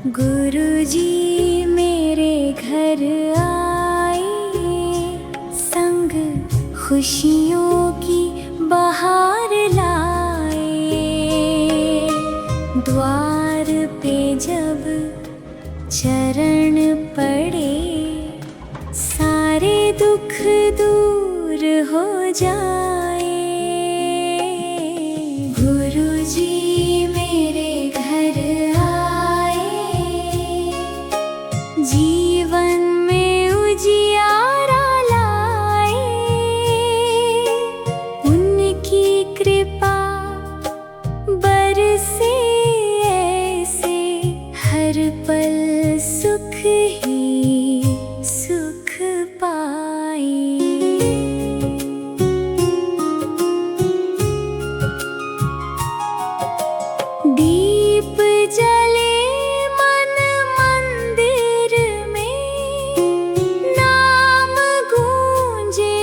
गुरुजी मेरे घर आए, संग खुशियों की बहार लाए। द्वार पे जब चरण पड़े, सारे दुख दूर हो जाए। गुरुजी मेरे घर आए, जीवन में उजियारा लाए। उनकी कृपा बरसे ऐसे, हर पल सुख ही सुख पाए। दीप जले मन मंदिर में, नाम गूंजे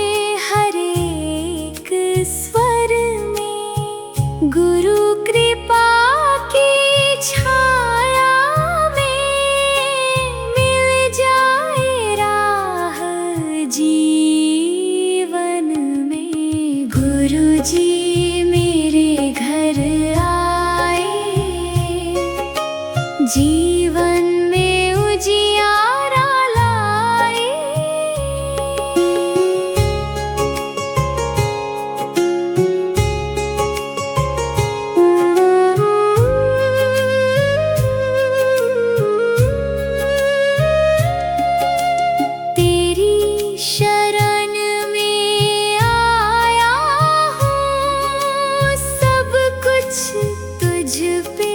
हर एक स्वर में। गुरु कृपा की छाया में मिल जाए राह जीवन में। गुरुजी मेरे घर आए, जीवन में उजियारा लाए। तेरी शरण में आया हूँ, सब कुछ तुझ पे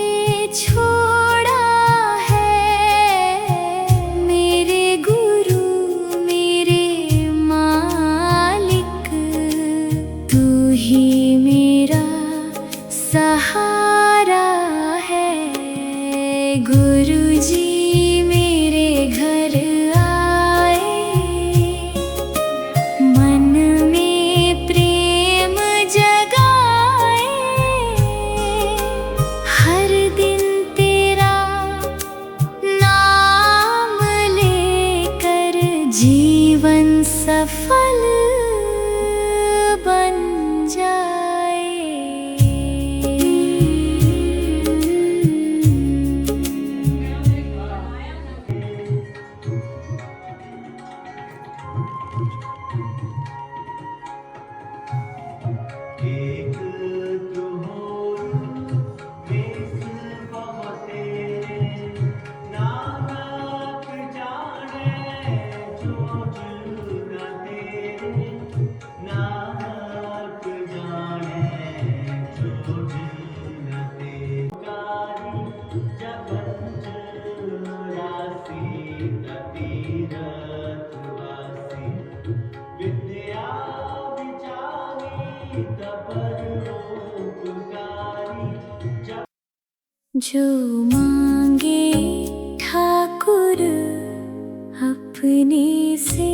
छोड़ा है। मेरे गुरु मेरे मालिक, तू ही मेरा सहारा है। गुरुजी मेरे घर आए, मन में प्रेम जगाए। हर दिन तेरा नाम लेकर जीवन सफल बन जाए। एक तू हो देश बहुत तेरे, नानक जाने जो जुगा तेरे। नानक जाने जो जुगा तेरे। कारी जगत राशि तीरथ वासी, विद्या विचारी तपर उपकारी। जो मांगे ठाकुर अपने से,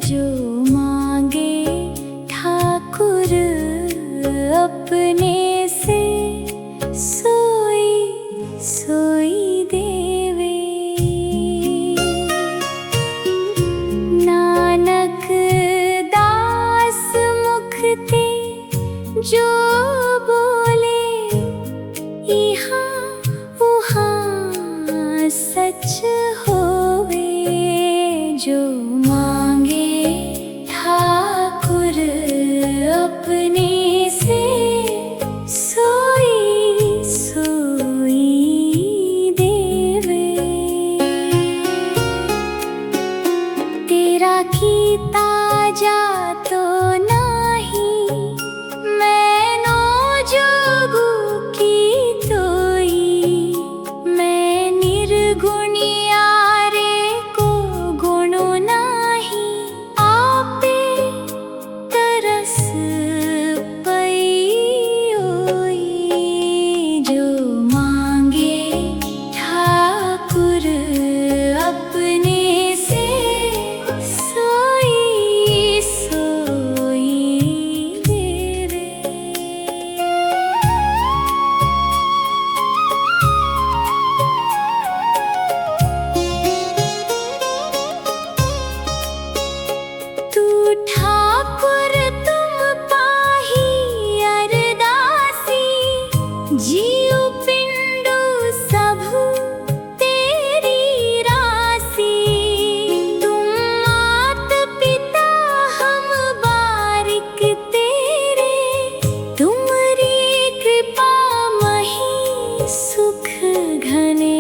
जो मांगे ठाकुर अपने से, सोई सोई देवे। नानक दास मुख ते जो बोले, यहाँ वहाँ सच होवे। जो मांगे ठाकुर अपने से, सोई सोई देवे। तेरा कीता जा तो नाही, मैनो जो जीव पिंडु सबु तेरी राशि, तुम मात पिता हम बारिक तेरे, तुमरी कृपा मही सुख घने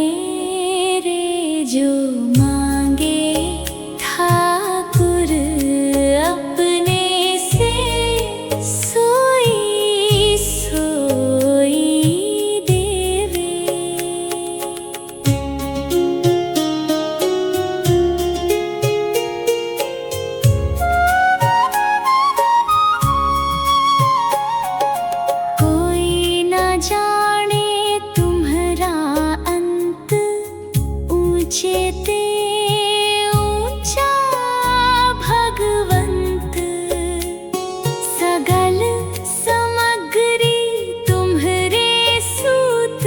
रे। जो मांगे ठाकुर अपने से, सोई सोई देवे। कोई न जाने तुम्हारा अंत, ऊंचे ते ऊंचा भगवंत। सगल समग्री तुम्हरे सूत,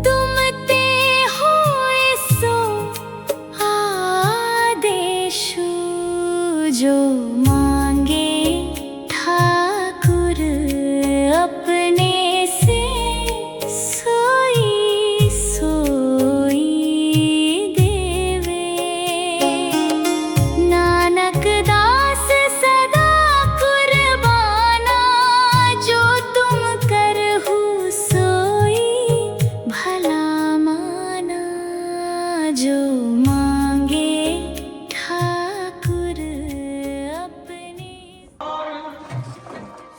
तुम ते होए सो आदेशु। जो मांगे ठाकुर अपने से, सोई सोई देवे। नानक दास सदा कुर्बाना, जो तुम करहु सोई भला माना। जो मांगे ठाकुर अपने।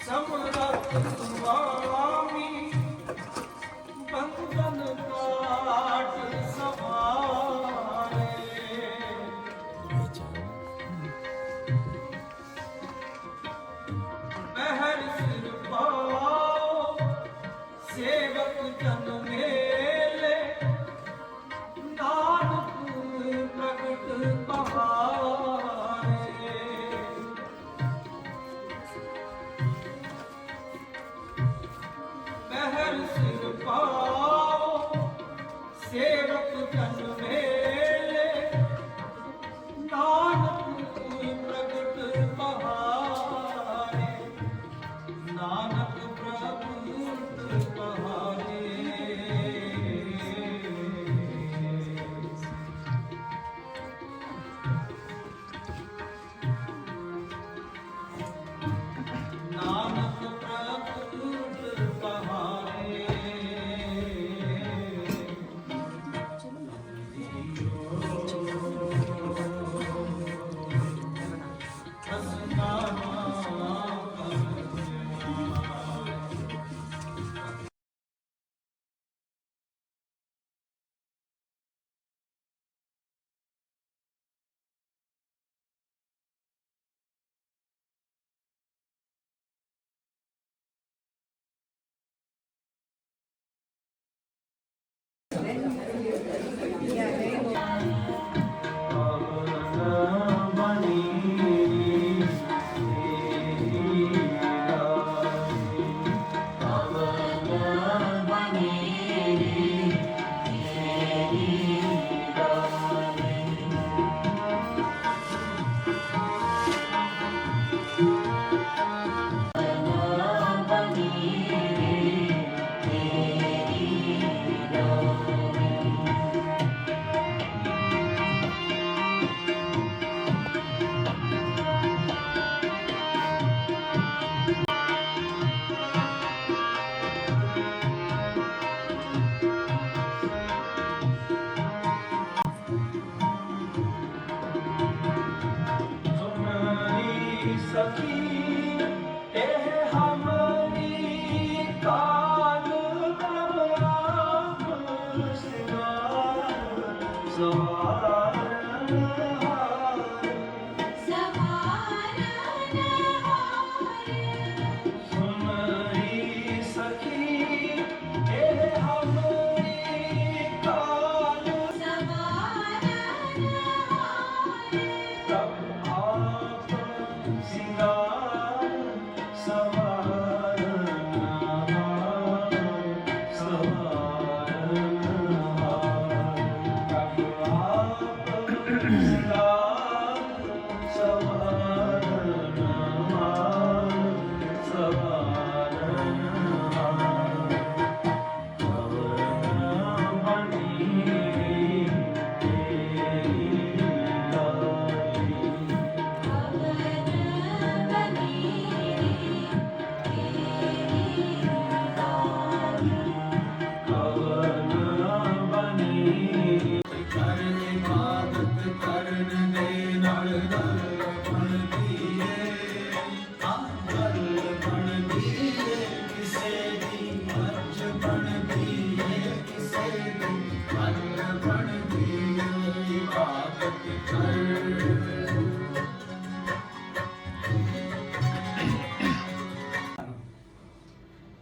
समरथ स्वामी बंधन काट सवारे। महर सिर पाओ सेवक जन मेले, नानक प्रगट बहारे। महर सिर पाओ सेवक जन मेले, नानक प्रगट बहारे। नानक प्रगट बहारे। नानक प्रगट बहारे।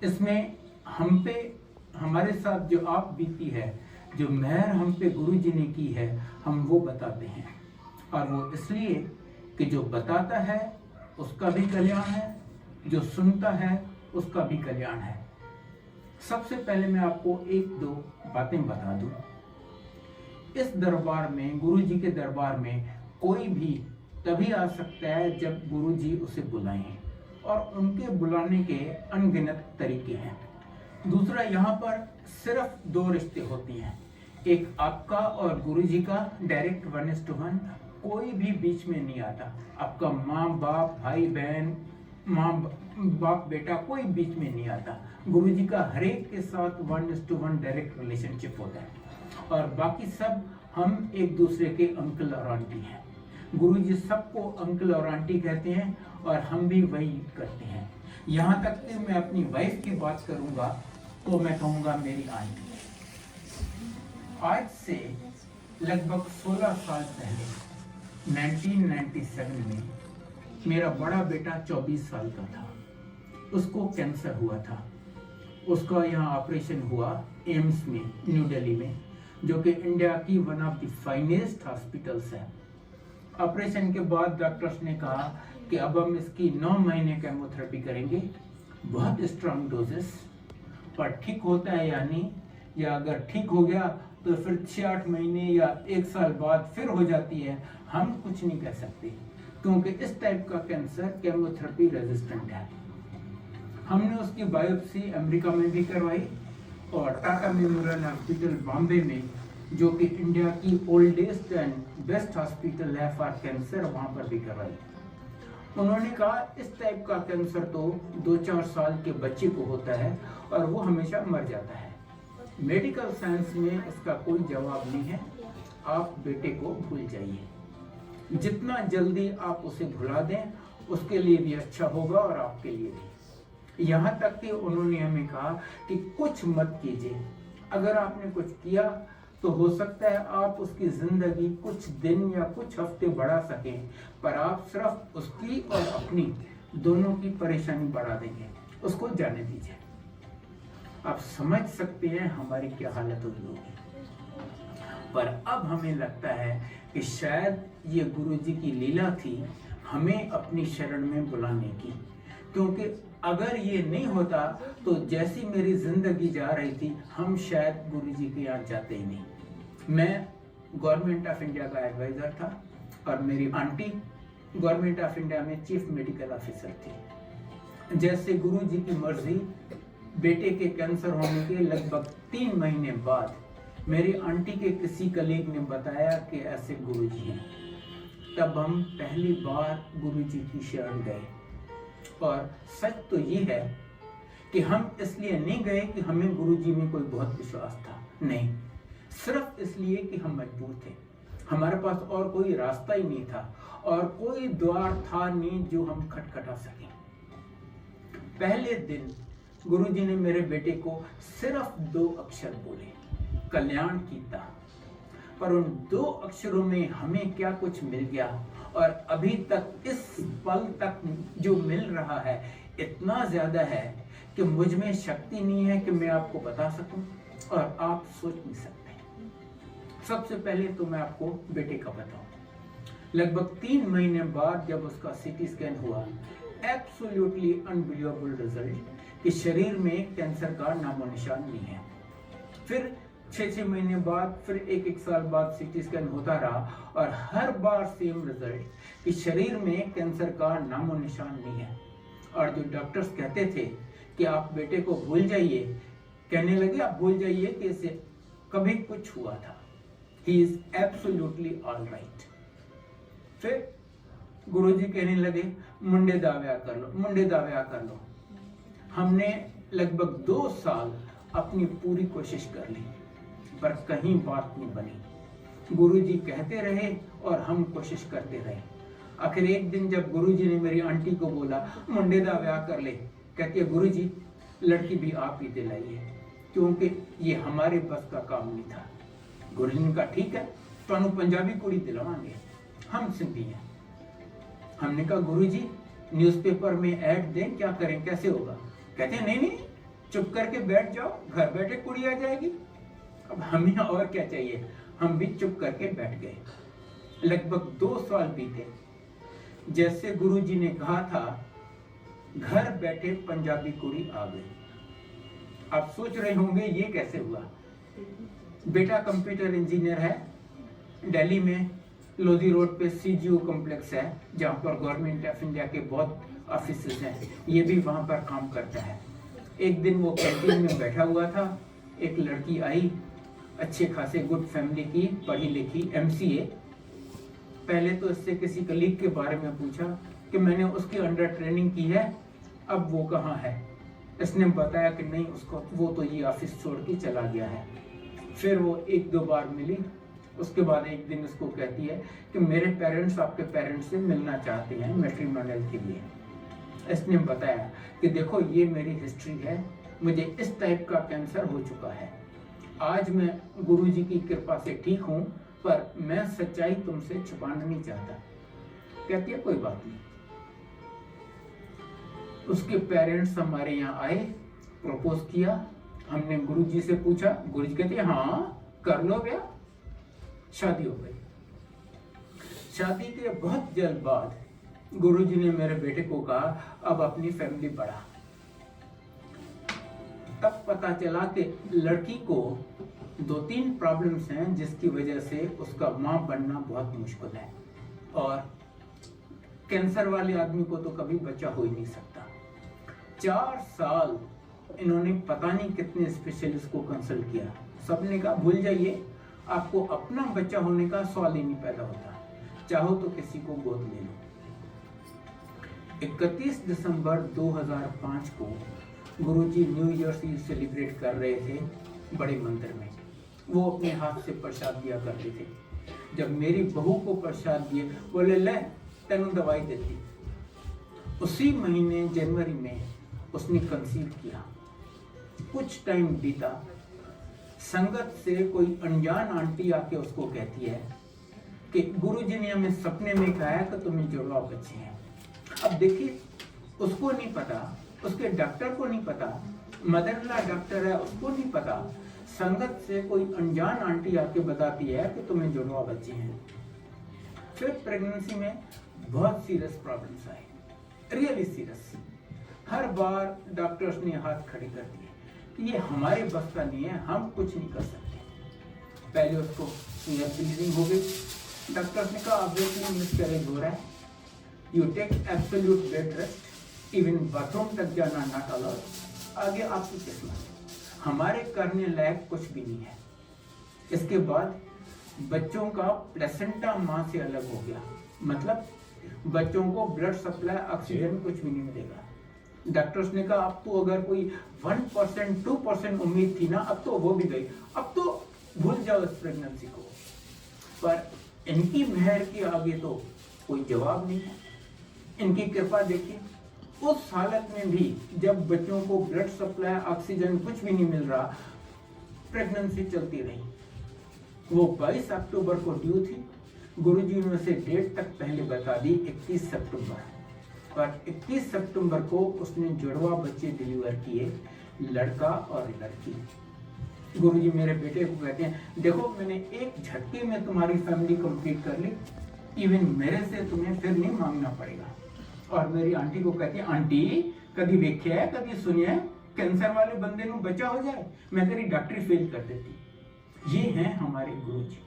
इसमें हम पे, हमारे साथ जो आप बीती है, जो मेहर हम पे गुरु जी ने की है, हम वो बताते हैं। और वो इसलिए कि जो बताता है उसका भी कल्याण है, जो सुनता है उसका भी कल्याण है। सबसे पहले मैं आपको एक दो बातें बता दूं। इस दरबार में, गुरु जी के दरबार में कोई भी तभी आ सकता है जब गुरु जी उसे बुलाएं, और उनके बुलाने के अनगिनत तरीके हैं। दूसरा, यहाँ पर सिर्फ दो रिश्ते होते हैं, एक आपका और गुरु जी का डायरेक्ट 1:1, कोई भी बीच में नहीं आता। आपका माँ बाप, भाई बहन, माँ बाप बेटा, कोई बीच में नहीं आता। गुरु जी का हर एक के साथ 1:1 डायरेक्ट रिलेशनशिप होता है, और बाकी सब हम एक दूसरे के अंकल और आंटी हैं। गुरु जी सबको अंकल और आंटी कहते हैं, और हम भी वही करते हैं। यहाँ तक कि मैं अपनी वाइफ की बात करूँगा तो मैं कहूँगा मेरी आंटी। आज से लगभग 16 साल पहले 1997 में मेरा बड़ा बेटा 24 साल का था। उसको कैंसर हुआ था। उसका यहाँ ऑपरेशन हुआ एम्स में, न्यू दिल्ली में, जो कि इंडिया की one of the finest hospitals है। ऑपरेशन के बाद डॉक्टर्स ने कहा कि अब हम इसकी 9 महीने केमोथेरेपी करेंगे, बहुत स्ट्रांग डोजेस, पर ठीक होता है या नहीं, या अगर ठीक हो गया तो फिर 6-8 महीने या 1 साल बाद फिर हो जाती है, हम कुछ नहीं कह सकते, क्योंकि इस टाइप का कैंसर केमोथेरेपी रेजिस्टेंट है। हमने उसकी बायोप्सी अमेरिका में भी करवाई, और टाटा मेमोरियल हॉस्पिटल बॉम्बे में, जो कि इंडिया की ओल्डेस्ट एंड बेस्ट हॉस्पिटल है फॉर कैंसर, वहाँ पर भी करवाई। उन्होंने कहा इस टाइप का कैंसर तो 2-4 साल के बच्चे को होता है और वो हमेशा मर जाता है। मेडिकल साइंस में इसका कोई जवाब नहीं है, आप बेटे को भूल जाइए। जितना जल्दी आप उसे भुला दें उसके लिए भी अच्छा होगा और आपके लिए भी। यहाँ तक कि उन्होंने हमें कहा कि कुछ मत कीजिए, अगर आपने कुछ किया तो हो सकता है आप उसकी जिंदगी कुछ दिन या कुछ हफ्ते बढ़ा सकें, पर आप सिर्फ उसकी और अपनी दोनों की परेशानी बढ़ा देंगे। उसको जाने दीजिए। आप समझ सकते हैं हमारी क्या हालत हुई होगी। पर अब हमें लगता है कि शायद ये गुरु जी की लीला थी हमें अपनी शरण में बुलाने की, क्योंकि अगर ये नहीं होता तो जैसी मेरी जिंदगी जा रही थी, हम शायद गुरु जी के यहाँ जाते ही नहीं। मैं गवर्नमेंट ऑफ इंडिया का एडवाइजर था, और मेरी आंटी गवर्नमेंट ऑफ इंडिया में चीफ मेडिकल ऑफिसर थी। जैसे गुरु जी की मर्जी, बेटे के कैंसर होने के लगभग 3 महीने बाद मेरी आंटी के किसी कलीग ने बताया कि ऐसे गुरु जी हैं। तब हम पहली बार गुरु जी की शरण गए। और सच तो ये है कि हम इसलिए नहीं गए कि हमें गुरु जी में कोई बहुत विश्वास था, नहीं, सिर्फ इसलिए कि हम मजबूर थे। हमारे पास और कोई रास्ता ही नहीं था, और कोई द्वार था नहीं जो हम खटखटा सकें। पहले दिन गुरु जी ने मेरे बेटे को सिर्फ 2 अक्षर बोले, कल्याण कीता। पर उन 2 अक्षरों में हमें क्या कुछ मिल गया, और अभी तक इस पल तक जो मिल रहा है इतना ज्यादा है कि मुझ में शक्ति नहीं है कि मैं आपको बता सकूं, और आप सोच नहीं सकते। सबसे पहले तो मैं आपको बेटे का बताऊं। लगभग 3 महीने बाद जब उसका सीटी स्कैन हुआ, एब्सोल्युटली अनबिलीवेबल रिजल्ट कि शरीर में कैंसर का नामो निशान नहीं है। फिर 6-6 महीने बाद, फिर 1-1 साल बाद सीटी स्कैन होता रहा, और हर बार सेम रिजल्ट कि शरीर में कैंसर का नामो निशान नहीं है। और जो डॉक्टर्स कहते थे कि आप बेटे को भूल जाइए, कहने लगे आप भूल जाइए कि इसे कभी कुछ हुआ था, he is absolutely all right. फिर गुरुजी कहने लगे मुंडे दाव्या कर लो, मुंडे दाव्या कर लो। हमने लगभग 2 साल अपनी पूरी कोशिश कर ली, पर कहीं बात नहीं बनी। गुरुजी कहते रहे और हम कोशिश करते रहे। आखिर एक दिन जब गुरुजी ने मेरी आंटी को बोला मुंडे दा ब्याह कर ले, कहती है गुरुजी लड़की भी आप ही दिलाइए, क्योंकि ये हमारे बस का काम नहीं था। गुरुजी ने कहा ठीक है, तो पंजाबी कुड़ी दिलवाएंगे, हम सिंधी हैं। हमने कहा गुरुजी न्यूज़पेपर में ऐड दें, क्या करें, कैसे होगा? कहते हैं नहीं नहीं, चुप करके बैठ जाओ, घर बैठे कुड़ी आ जाएगी। अब हमें और क्या चाहिए, हम भी चुप करके बैठ गए। लगभग 2 साल बीते। जैसे गुरुजी ने कहा था, घर बैठे पंजाबी कुड़ी आ गई। आप सोच रहे होंगे ये कैसे हुआ। बेटा कंप्यूटर इंजीनियर है, दिल्ली में लोधी रोड पे CGO कॉम्प्लेक्स है, जहाँ पर गवर्नमेंट ऑफ इंडिया के बहुत ऑफिसेस हैं, ये भी वहाँ पर काम करता है। एक दिन वो कैंटीन में बैठा हुआ था, एक लड़की आई, अच्छे खासे गुड फैमिली की, पढ़ी लिखी, MCA। पहले तो इससे किसी कलीग के बारे में पूछा कि मैंने उसके अंडर ट्रेनिंग की है, अब वो कहाँ है। इसने बताया कि नहीं, उसको वो तो ये ऑफिस छोड़ के चला गया है। फिर वो 1-2 बार मिली, उसके बाद एक दिन उसको कहती है कि मेरे पेरेंट्स आपके पेरेंट्स से मिलना चाहते हैं मैट्रिमोनियल के लिए। इसने बताया कि देखो ये मेरी हिस्ट्री है, मुझे इस टाइप का कैंसर हो चुका है, आज मैं गुरुजी की कृपा से ठीक हूँ, पर मैं सच्चाई तुमसे छुपाना नहीं चाहता। कहती है कोई बात नहीं। उसके पेरेंट्स हमारे यहाँ आए, प्रपोज किया, हमने गुरुजी से पूछा, गुरुजी कहते हाँ कर लो ब्याह। शादी हो गई। शादी के बहुत जल्द बाद गुरुजी ने मेरे बेटे को कहा अब अपनी फैमिली बढ़ा। तब पता चला कि लड़की को 2-3 प्रॉब्लम्स हैं जिसकी वजह से उसका मां बनना बहुत मुश्किल है, और कैंसर वाले आदमी को तो कभी बच्चा हो ही नहीं सकता। 4 साल इन्होंने पता नहीं कितने स्पेशलिस्ट को कंसल्ट किया, सबने कहा भूल जाइए, आपको अपना बच्चा होने का सवाल ही नहीं पैदा होता, चाहो तो किसी को गोद ले लो। 31 दिसंबर 2005 को गुरुजी न्यू ईयर ईव सेलिब्रेट कर रहे थे बड़े मंदिर में। वो अपने हाथ से प्रसाद दिया करते थे। जब मेरी बहू को प्रसाद दिए, बोले ले तेनू दवाई देती। उसी महीने जनवरी में उसने कंसीव किया। कुछ टाइम बीता, संगत से कोई अनजान आंटी आके उसको कहती है कि गुरुजी ने हमें सपने में कहा है कि तुम्हें जुड़वा बच्चे हैं। अब देखिए, उसको नहीं पता, उसके डॉक्टर को नहीं पता, मदर इन लॉ डॉक्टर है उसको नहीं पता, संगत से कोई अनजान आंटी आके बताती है कि तुम्हें जुड़वा बच्चे हैं। फिर प्रेगनेंसी में बहुत सीरियस प्रॉब्लम्स आए, रियली सीरियस। हर बार डॉक्टर्स ने हाथ खड़े कर दिए कि ये हमारे बस का नहीं है, हम कुछ नहीं कर सकते। पहले उसको ब्लीडिंग हो गई, डॉक्टर्स ने कहा ऑब्वियसली मिसकैरेज हो रहा है, you take absolute bed rest, even bathroom तक जाना नॉट अलाउड। आगे आपकी किस्मत, हमारे करने लायक कुछ भी नहीं है। इसके बाद बच्चों का प्लेसेंटा मां से अलग हो गया, मतलब बच्चों को ब्लड सप्लाई, ऑक्सीजन कुछ भी नहीं मिलेगा। डॉक्टर्स ने कहा अब तो अगर कोई 1% 2% उम्मीद थी ना, अब तो वो भी गई, अब तो भूल जाओ इस प्रेगनेंसी को। पर इनकी मेहर के आगे तो कोई जवाब नहीं है। इनकी कृपा देखिए, उस हालत में भी जब बच्चों को ब्लड सप्लाई, ऑक्सीजन कुछ भी नहीं मिल रहा, प्रेगनेंसी चलती रही। वो 22 अक्टूबर को ड्यू थी। गुरुजी ने उसे डेट तक पहले बता दी 31 सितंबर, और 31 सितंबर को उसने जुड़वा बच्चे डिलीवर किए, लड़का और लड़की। गुरुजी मेरे बेटे को कहते हैं देखो मैंने एक झटके में तुम्हारी फैमिली कंप्लीट कर ली, इवन मेरे से तुम्हें फिर नहीं मांगना पड़ेगा। और मेरी आंटी को कहती है आंटी कभी देखिए है, कभी सुनिए कैंसर वाले बंदे ਨੂੰ बचा हो जाए, मैं तेरी डॉक्टरी फेल कर देती। ये हैं हमारे गुरुजी,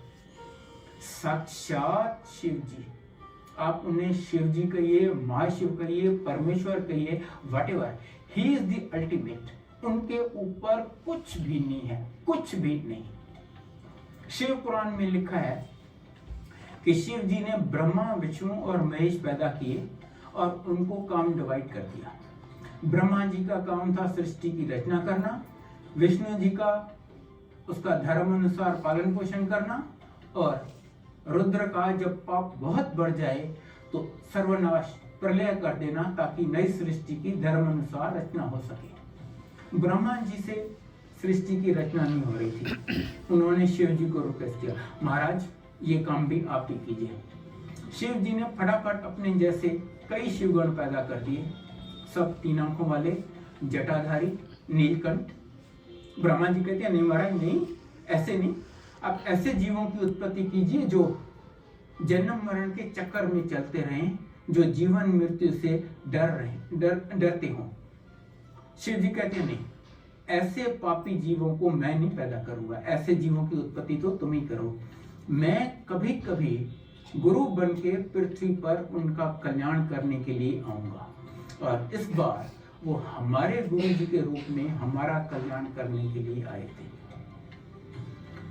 साक्षात शिव जी। आप उन्हें शिव जी कहिए, महाशिव कहिए, परमेश्वर कहिए, whatever, he is the ultimate. उनके ऊपर कुछ भी नहीं है, कुछ भी नहीं। शिव पुराण में लिखा है कि शिव जी ने ब्रह्मा, विष्णु और महेश पैदा किए और उनको काम डिवाइड कर दिया। ब्रह्मा जी का काम था सृष्टि की रचना करना, विष्णु जी का उसका धर्म अनुसार पालन पोषण करना, और रुद्र का जब पाप बहुत बढ़ जाए तो सर्वनाश, प्रलय कर देना, ताकि नई सृष्टि की धर्म अनुसार रचना हो सके। ब्रह्मा जी से सृष्टि की रचना नहीं हो रही थी। उन्होंने शिव जी को रिक्वेस्ट किया, महाराज ये काम भी आप ही कीजिए। शिव जी ने फटाफट अपने जैसे कई शिवगण पैदा कर दिए, सब 3 आंखों वाले, जटाधारी, नीलकंठ। ब्रह्मा जी कहते हैं नहीं महाराज नहीं, ऐसे नहीं, आप ऐसे जीवों की उत्पत्ति कीजिए जो जन्म मरण के चक्कर में चलते रहें, जो जीवन मृत्यु से डरते हों। शिव जी कहते हैं नहीं, ऐसे पापी जीवों को मैं नहीं पैदा करूंगा, ऐसे जीवों की उत्पत्ति तो तुम ही करो। मैं कभी कभी गुरु बन के पृथ्वी पर उनका कल्याण करने के लिए आऊंगा, और इस बार वो हमारे गुरु जी के रूप में हमारा कल्याण करने के लिए आए थे।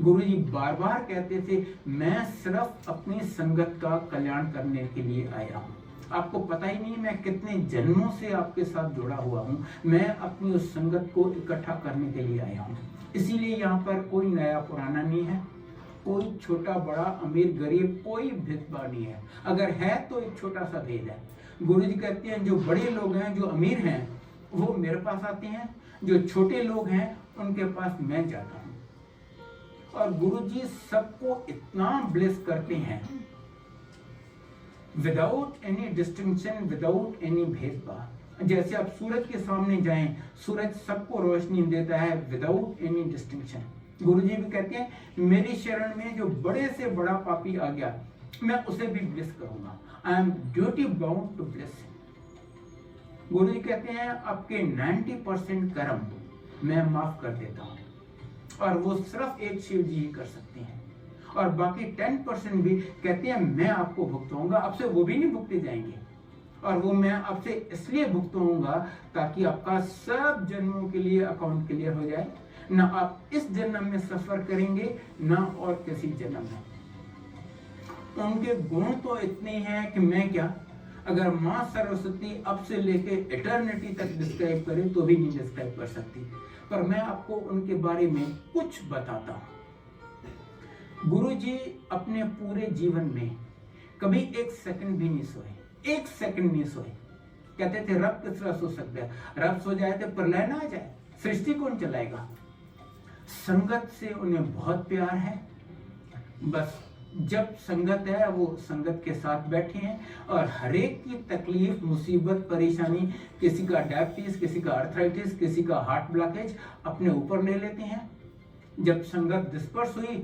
गुरु जी बार बार कहते थे मैं सिर्फ अपनी संगत का कल्याण करने के लिए आया हूँ। आपको पता ही नहीं मैं कितने जन्मों से आपके साथ जुड़ा हुआ हूँ, मैं अपनी उस संगत को इकट्ठा करने के लिए आया हूँ। इसीलिए यहाँ पर कोई नया पुराना नहीं है, कोई छोटा बड़ा अमीर गरीब कोई भेदभाव नहीं है। अगर है तो एक छोटा सा भेद है। गुरु जी कहते हैं जो बड़े लोग हैं, जो अमीर हैं, वो मेरे पास आते हैं, जो छोटे लोग हैं उनके पास मैं जाता हूँ। और गुरु जी सबको इतना ब्लेस करते हैं without any distinction, without any भेदभाव। जैसे आप सूरज के सामने जाएं, सूरज सबको रोशनी देता है विदाउट एनी डिस्टिंक्शन। गुरु जी भी कहते हैं मेरी शरण में जो बड़े से बड़ा पापी आ गया मैं उसे भी ब्लेस करूंगा। I am duty bound to bless. Guru ji कहते हैं आपके 90% कर्म मैं माफ कर देता हूँ, और वो सिर्फ एक शिव जी ही कर सकते हैं, और बाकी 10% भी कहते हैं मैं आपको भुगताऊंगा, आपसे वो भी नहीं भुगते जाएंगे, और वो मैं आपसे इसलिए भुगताऊंगा ताकि आपका सब जन्मों के लिए अकाउंट क्लियर हो जाए। ना आप इस जन्म में सफर करेंगे ना और किसी जन्म में। उनके गुण तो इतने हैं कि मैं क्या, अगर माँ सरस्वती अब से लेके इटर्निटी तक डिस्क्राइब करे तो भी नहीं डिस्क्राइब कर सकती, पर मैं आपको उनके बारे में कुछ बताता हूं। गुरु जी अपने पूरे जीवन में कभी एक सेकंड भी नहीं सोए, एक सेकंड नहीं सोए। कहते थे रब किस तरह सो सकता है, रब सो जाए तो प्रलय ना आ जाए, सृष्टि कौन चलाएगा। संगत से उन्हें बहुत प्यार है, बस जब संगत है वो संगत के साथ बैठे हैं, और हर एक की तकलीफ मुसीबत परेशानी, किसी का डायबिटीज, किसी का आर्थराइटिस, किसी का हार्ट ब्लॉकेज अपने ऊपर ले लेते हैं। जब संगत डिस्पर्स हुई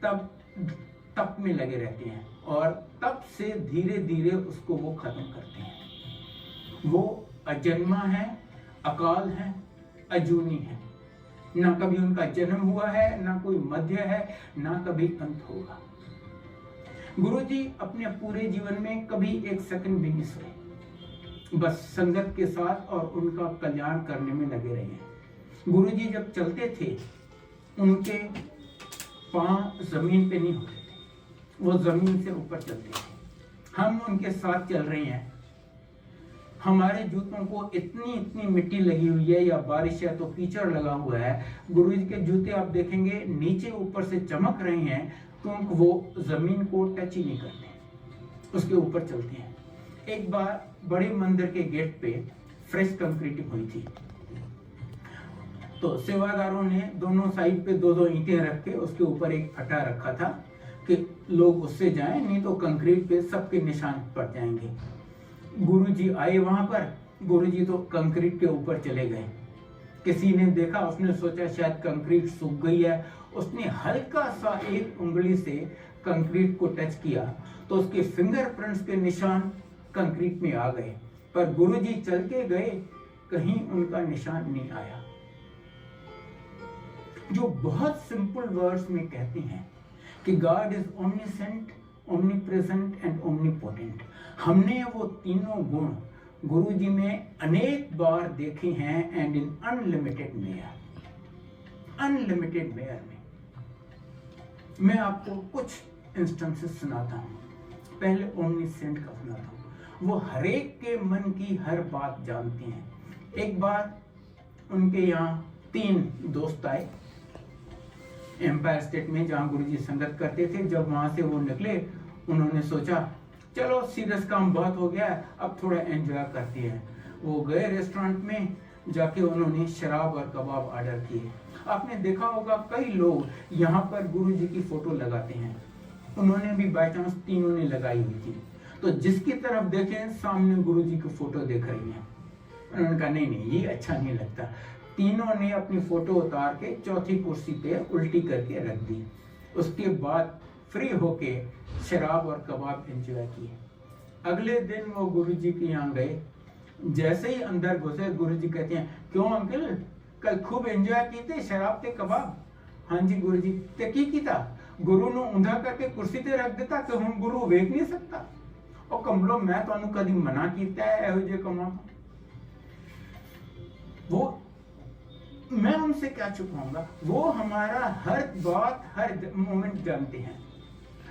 तब में लगे रहते हैं, और तब से धीरे धीरे उसको वो खत्म करते हैं। वो अजन्मा है, अकाल है, अजूनी है, ना कभी उनका जन्म हुआ है, ना कोई मध्य है, ना कभी अंत होगा। गुरुजी अपने पूरे जीवन में कभी एक सेकंड भी नहीं सोए, बस संगत के साथ और उनका कल्याण करने में लगे रहे हैं। गुरुजी जब चलते थे उनके पांव जमीन पे नहीं होते थे, वो जमीन से ऊपर चलते थे। हम उनके साथ चल रहे हैं, हमारे जूतों को इतनी मिट्टी लगी हुई है, या बारिश है तो कीचड़ लगा हुआ है। गुरुजी के जूते आप देखेंगे नीचे ऊपर से चमक रहे हैं, तो वो जमीन को टच ही नहीं करते, उसके ऊपर चलते हैं। एक बार बड़े मंदिर के गेट पे फ्रेश कंक्रीटिंग हुई थी, तो सेवादारों ने दोनों साइड पे दो ईंटें रख के उसके ऊपर एक फटा रखा था कि लोग उससे जाएं, नहीं तो कंक्रीट पे सबके निशान पड़ जाएंगे। गुरुजी आए वहां पर, गुरुजी तो कंक्रीट के ऊपर चले गए। किसी ने देखा, उसने सोचा शायद कंक्रीट सूख गई है, उसने हल्का सा एक उंगली से कंक्रीट को टच किया तो उसके फिंगरप्रिंट्स के निशान कंक्रीट में आ गए, पर गुरुजी चल के गए, कहीं उनका निशान नहीं आया। जो बहुत सिंपल वर्ड्स में कहते हैं कि God is omniscient, omnipresent and omnipotent. हमने वो तीनों गुण गुरुजी में अनेक बार देखे हैं, and in unlimited mayor, unlimited mayor में। मैं आपको कुछ इंस्टेंसेस सुनाता हूँ। पहले ओमनीसेंट का सुनाता हूँ। वो हर एक के मन की हर बात जानते हैं। एक बार उनके यहाँ 3 दोस्त आए एम्पायर स्टेट में, जहाँ गुरुजी संगत करते थे। जब वहां से वो निकले, उन्होंने सोचा चलो सीरियस काम बहुत हो गया है, अब थोड़ा एंजॉय करते हैं। वो गए रेस्टोरेंट में, जाके उन्होंने शराब और कबाब ऑर्डर किए। आपने देखा होगा कई लोग यहाँ पर गुरुजी की फोटो लगाते हैं, उन्होंने भी बाय चांस तीनों ने लगाई हुई थी। तो जिसकी तरफ देखें सामने गुरुजी की फोटो देख रही है। उन्होंने कहा नहीं ये अच्छा नहीं लगता, तीनों ने अपनी फोटो उतार के चौथी कुर्सी पे उल्टी करके रख दी। उसके बाद फ्री होके शराब और कबाब एंजॉय किए। अगले दिन वो गुरुजी के यहाँ गए। जैसे ही अंदर घुसे, गुरुजी कहते हैं, क्यों अंकल, कल खूब एंजॉय की थे, शराब ते कबाब? हाँ जी गुरुजी। ते की कीता? गुरु नु ऊंधा करके कुर्सी ते रख देता कि हम गुरु वेख नहीं सकता। और कमलो, मैं तुहानू कदी मना कीता है एहो जे कमां? वो मैं उनसे क्या छुपाऊंगा? वो हमारा हर बात, हर मोमेंट जानते हैं।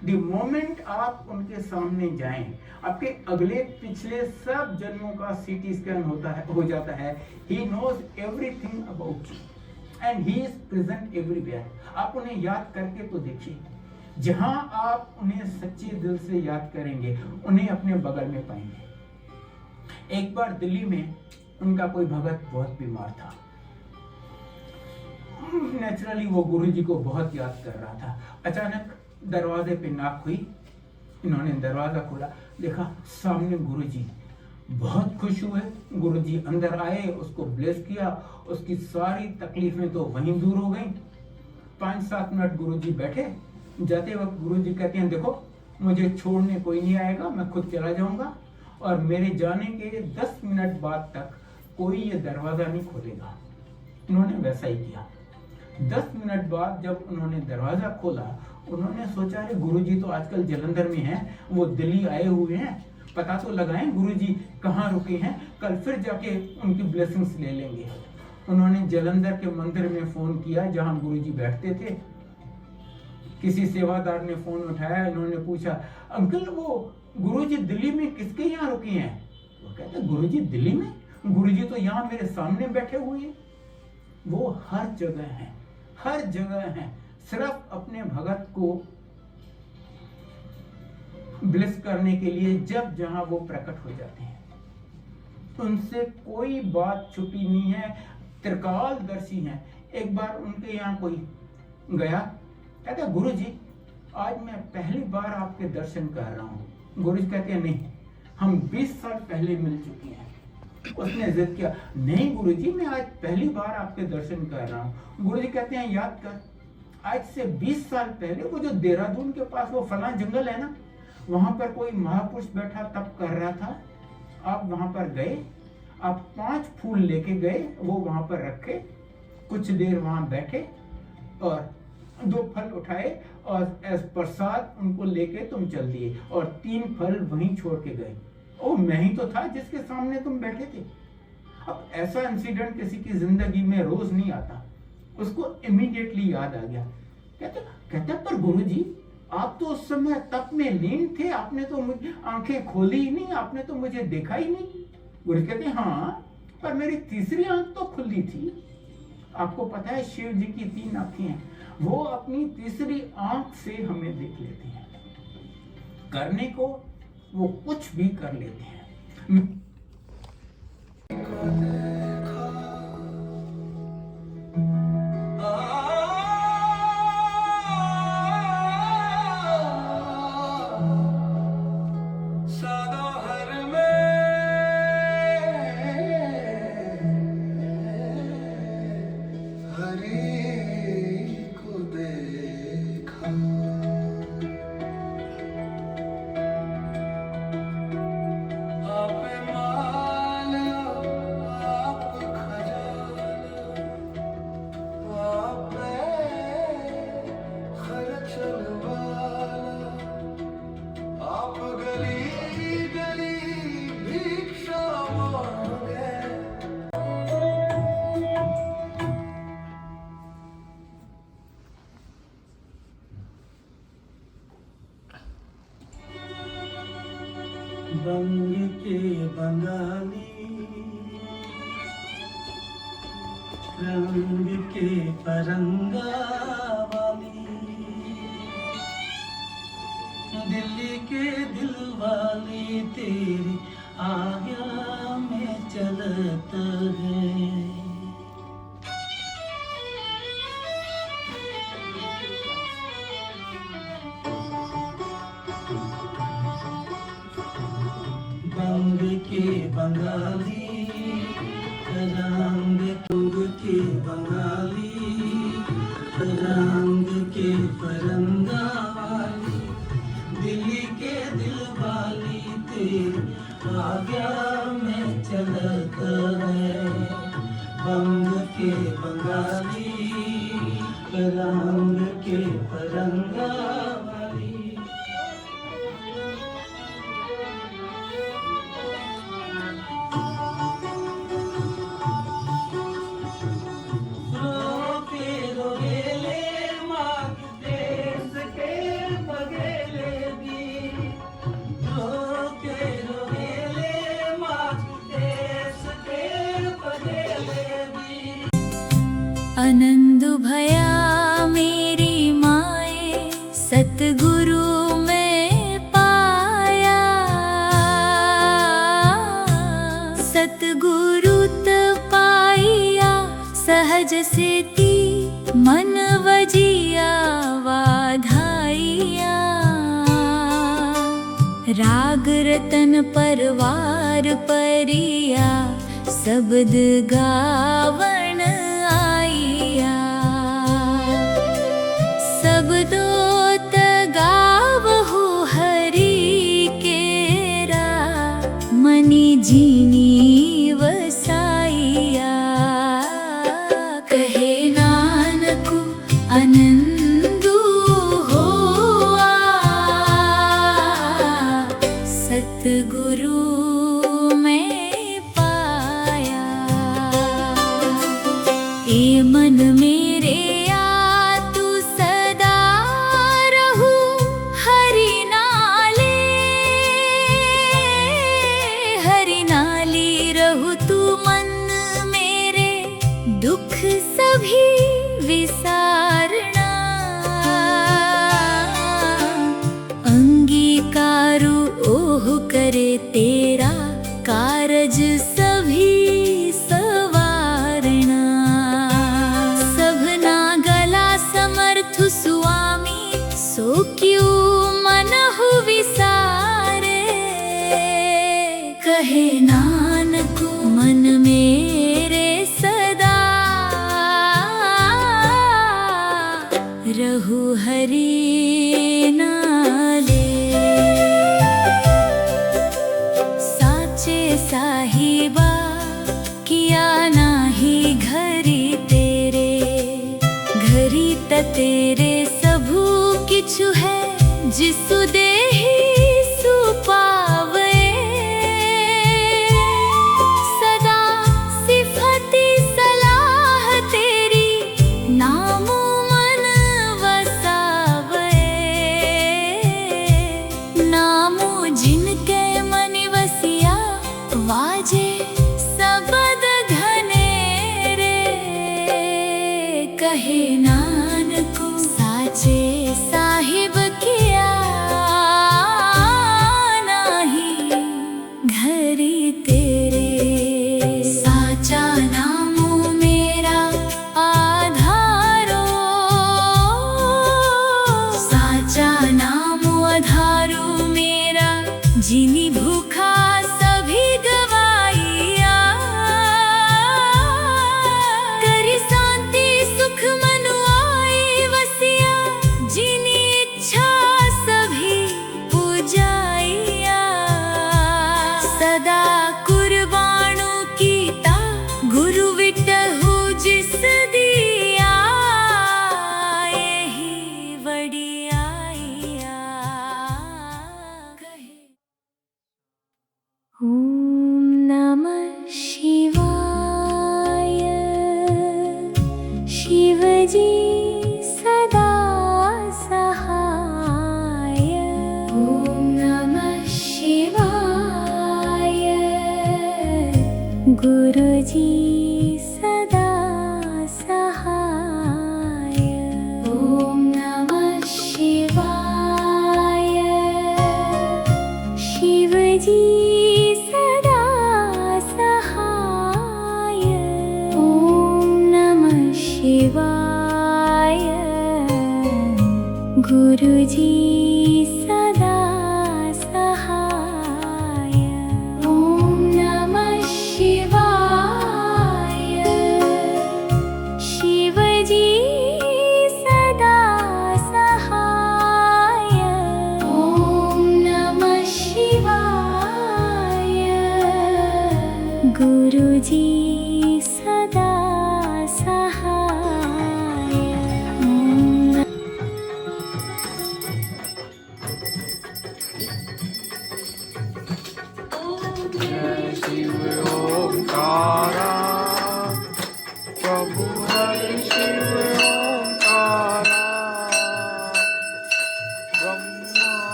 द मोमेंट आप उनके सामने जाएं, आपके अगले पिछले सब जन्मों का सीटी स्कैन हो जाता है। He knows everything about you and he is present everywhere. आप उन्हें याद करके तो देखिए। जहां आप उन्हें सच्चे दिल से याद करेंगे, उन्हें अपने बगल में पाएंगे। एक बार दिल्ली में उनका कोई भगत बहुत बीमार था। नेचुरली वो गुरुजी को बहुत याद कर रहा था। अचानक दरवाजे पे नॉक हुई। इन्होंने दरवाजा खोला, देखा सामने गुरुजी। बहुत खुश हुए। गुरुजी अंदर आए, उसको ब्लेस किया। उसकी सारी तकलीफें तो वहीं दूर हो गईं। 5-7 मिनट गुरुजी बैठे। जाते वक्त गुरुजी कहते हैं, देखो मुझे छोड़ने कोई नहीं आएगा, मैं खुद चला जाऊंगा और मेरे जाने के 10 मिनट बाद तक कोई ये दरवाजा नहीं खोलेगा। उन्होंने वैसा ही किया। 10 मिनट बाद जब उन्होंने दरवाजा खोला, उन्होंने सोचा, अरे गुरुजी तो आजकल जलंधर में हैं, वो दिल्ली आए हुए हैं, पता तो लगाएं गुरुजी कहाँ रुके हैं, कल फिर जाके उनकी ब्लेसिंग्स ले लेंगे। उन्होंने जलंधर के मंदिर में फोन किया जहां गुरुजी बैठते थे। किसी सेवादार ने फोन उठाया। इन्होंने पूछा, अंकल वो गुरुजी दिल्ली में किसके यहाँ रुके हैं? वो कहते, गुरुजी दिल्ली में? गुरुजी तो यहाँ मेरे सामने बैठे हुए हैं। वो हर जगह हैं, हर जगह हैं। सिर्फ अपने भगत को ब्लेस करने के लिए जब जहां वो प्रकट हो जाते हैं, उनसे कोई बात छुपी नहीं है, त्रिकालदर्शी हैं। एक बार उनके यहाँ कोई गया, कहता, गुरुजी आज मैं पहली बार आपके दर्शन कर रहा हूँ। गुरुजी कहते हैं, नहीं, हम 20 साल पहले मिल चुके हैं। उसने जिद किया, नहीं गुरुजी मैं आज पहली बार आपके दर्शन कर रहा हूँ। गुरुजी कहते हैं, याद कर, आज से 20 साल पहले वो जो देहरादून के पास वो फला जंगल है ना, वहां पर कोई महापुरुष बैठा तप कर रहा था। आप वहां पर गए, आप 5 फूल लेके गए, वो वहां पर रखे, कुछ देर वहां बैठे और 2 फल उठाए और एज प्रसाद उनको लेके तुम चल दिए और 3 फल वहीं छोड़ के गए। ओ, मैं ही तो था जिसके सामने तुम बैठे थे। अब ऐसा इंसिडेंट किसी की जिंदगी में रोज नहीं आता। उसको इमीडिएटली याद आ गया। कहते पर गुरुजी आप तो उस समय तप में लीन थे, आपने तो मुझे आंखें खोली ही नहीं, आपने तो मुझे देखा ही नहीं। गुरुजी कहते, हाँ पर मेरी तीसरी आंख तो खुली थी। आपको पता है शिव जी की 3 आंखें हैं, वो अपनी तीसरी आंख से हमें देख लेते हैं। करने को वो कुछ भी कर लेते हैं। बंग के बंगाली, रंग के परंगा वाली, दिल्ली के दिल वाली तेरी आज्ञा में चलता है। बंग के बंगाली, रंग के बंगाली, रंग के परंगा वाली, दिल्ली के दिल वाली तेरी आज्ञा में चलता है। बंग के बंगाली, रंग के परंगा वाली। रोके रोगेले माँ देश के बगेले भी, रोके रोगेले माँ देश के बगेले भी। आनंद भया मेरी माए सतगुरु में पाया, सतगुरु पाइया सहज सेती मन वजिया वाधाइया। राग रतन परवार परिया शब्द गावन आइया। शब्दोत गावहु हरि केरा मनि जीनी वसाइया। कहे नानकु आनंदु होआ सतगुरु में पाया। ए मन मेरे आ तू सदा रहू हरि नाले, हरि नाली रहू तू मन मेरे दुख सभी विसारना। अंगीकारु ओह करे तेरा कारज सभी सवारना। सबना गला समर्थ स्वामी सो क्यों मनहु विसारे। कहे नानकु मन मेरे सदा रहु हरि नाले। साचे साहिबा किया नाही घरी तेरे, घरी त तेरे सबू किछु है जिसु देहि सु पावे। सदा सिफती सलाह तेरी नामु मन वसावे। नामु जिनके मनि वसिया वाजे सबद घनेरे। कहे नानकु साचे साहिब किया नाही घरी तेरे। साचा नामु मेरा आधारो, साचा नामु आधारो मेरा जिनी भूखा सभी गवाइया। करी शांति सुख मनु आई वसिया, जिनी इच्छा सभी पूजाइया। सदा कुर्बानु कीता गुरु विटहु जिस दिया, एही वडियाइया। कहे ओम नमः शिवाय। शिवजी सदा सहाय। ओम नमः शिवाय। गुरुजी सदा सहाय। ओम नमः शिवाय। शिवजी सदा सहाय। ओम नमः शिवाय। गुरुजी सदा सहाय। ओम नमः शिवाय।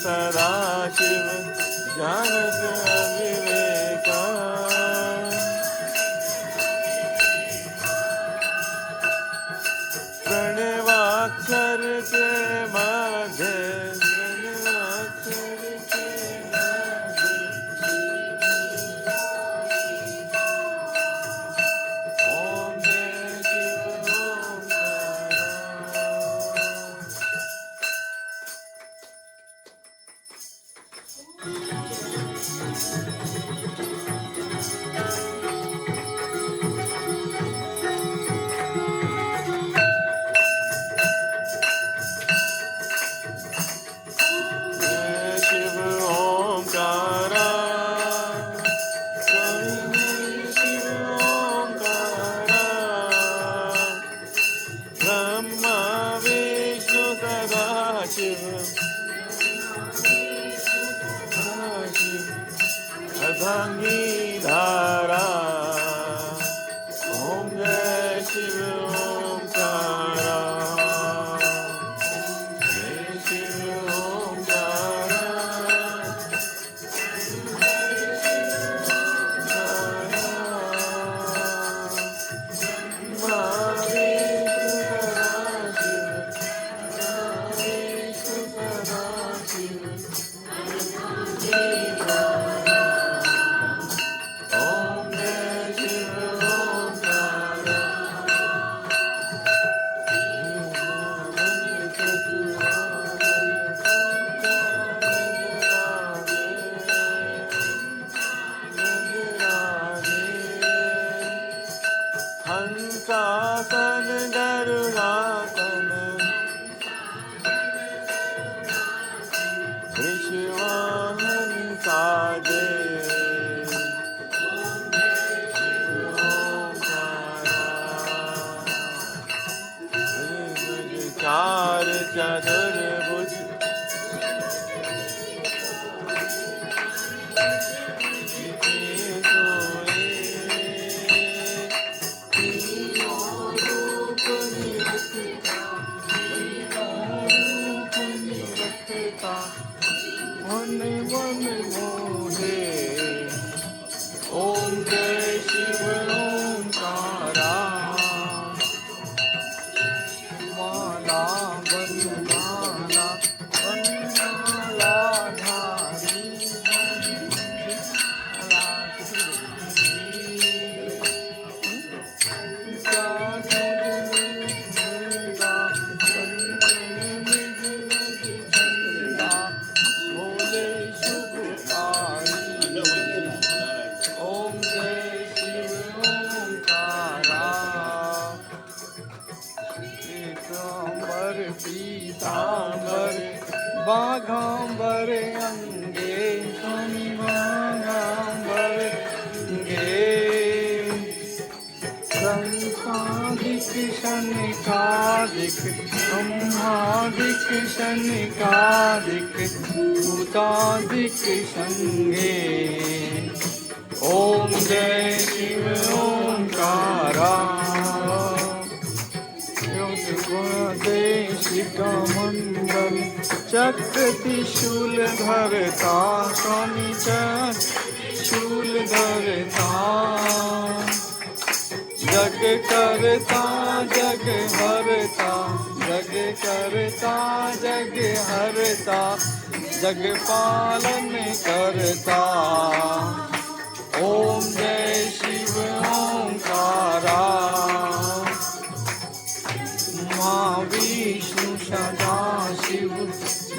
सदाशिव जानक अविवेका प्रणवाक्षर के मध्य प्रणवाक्षर के ओम जय शिव ओंकारा। जय शिव ओंकारा शिव ओंकारा ब्रह्मा विष्णु सदा शिव अर्धांगी धारा ओम जय शिव ओंकारा जय शिव ओंकारा ओम जय शिव ओंकारा हंसासन गरुड़ासन वृषवाहन साजे चार चतुर्भुज मन मन मोहे ओम जय शिव ओंकारा माला बनमाला बनमाला धारी भोले शुभ आई पीतांबर बाघांबर अंगे स्वामी बाघांबर गे संसाधिक शनिकादिक ब्रह्मादिक शनिकादिक भूतादिक संगे ओम जय शिव ओंकारा देशिका मंडल चक्र त्रिशूल धरता स्वामी शूल धरता जग करता जग हरता जग करता जग हरता जग पालन करता ओम जय शिव ओंकारा माँ विष्णु सदा शिव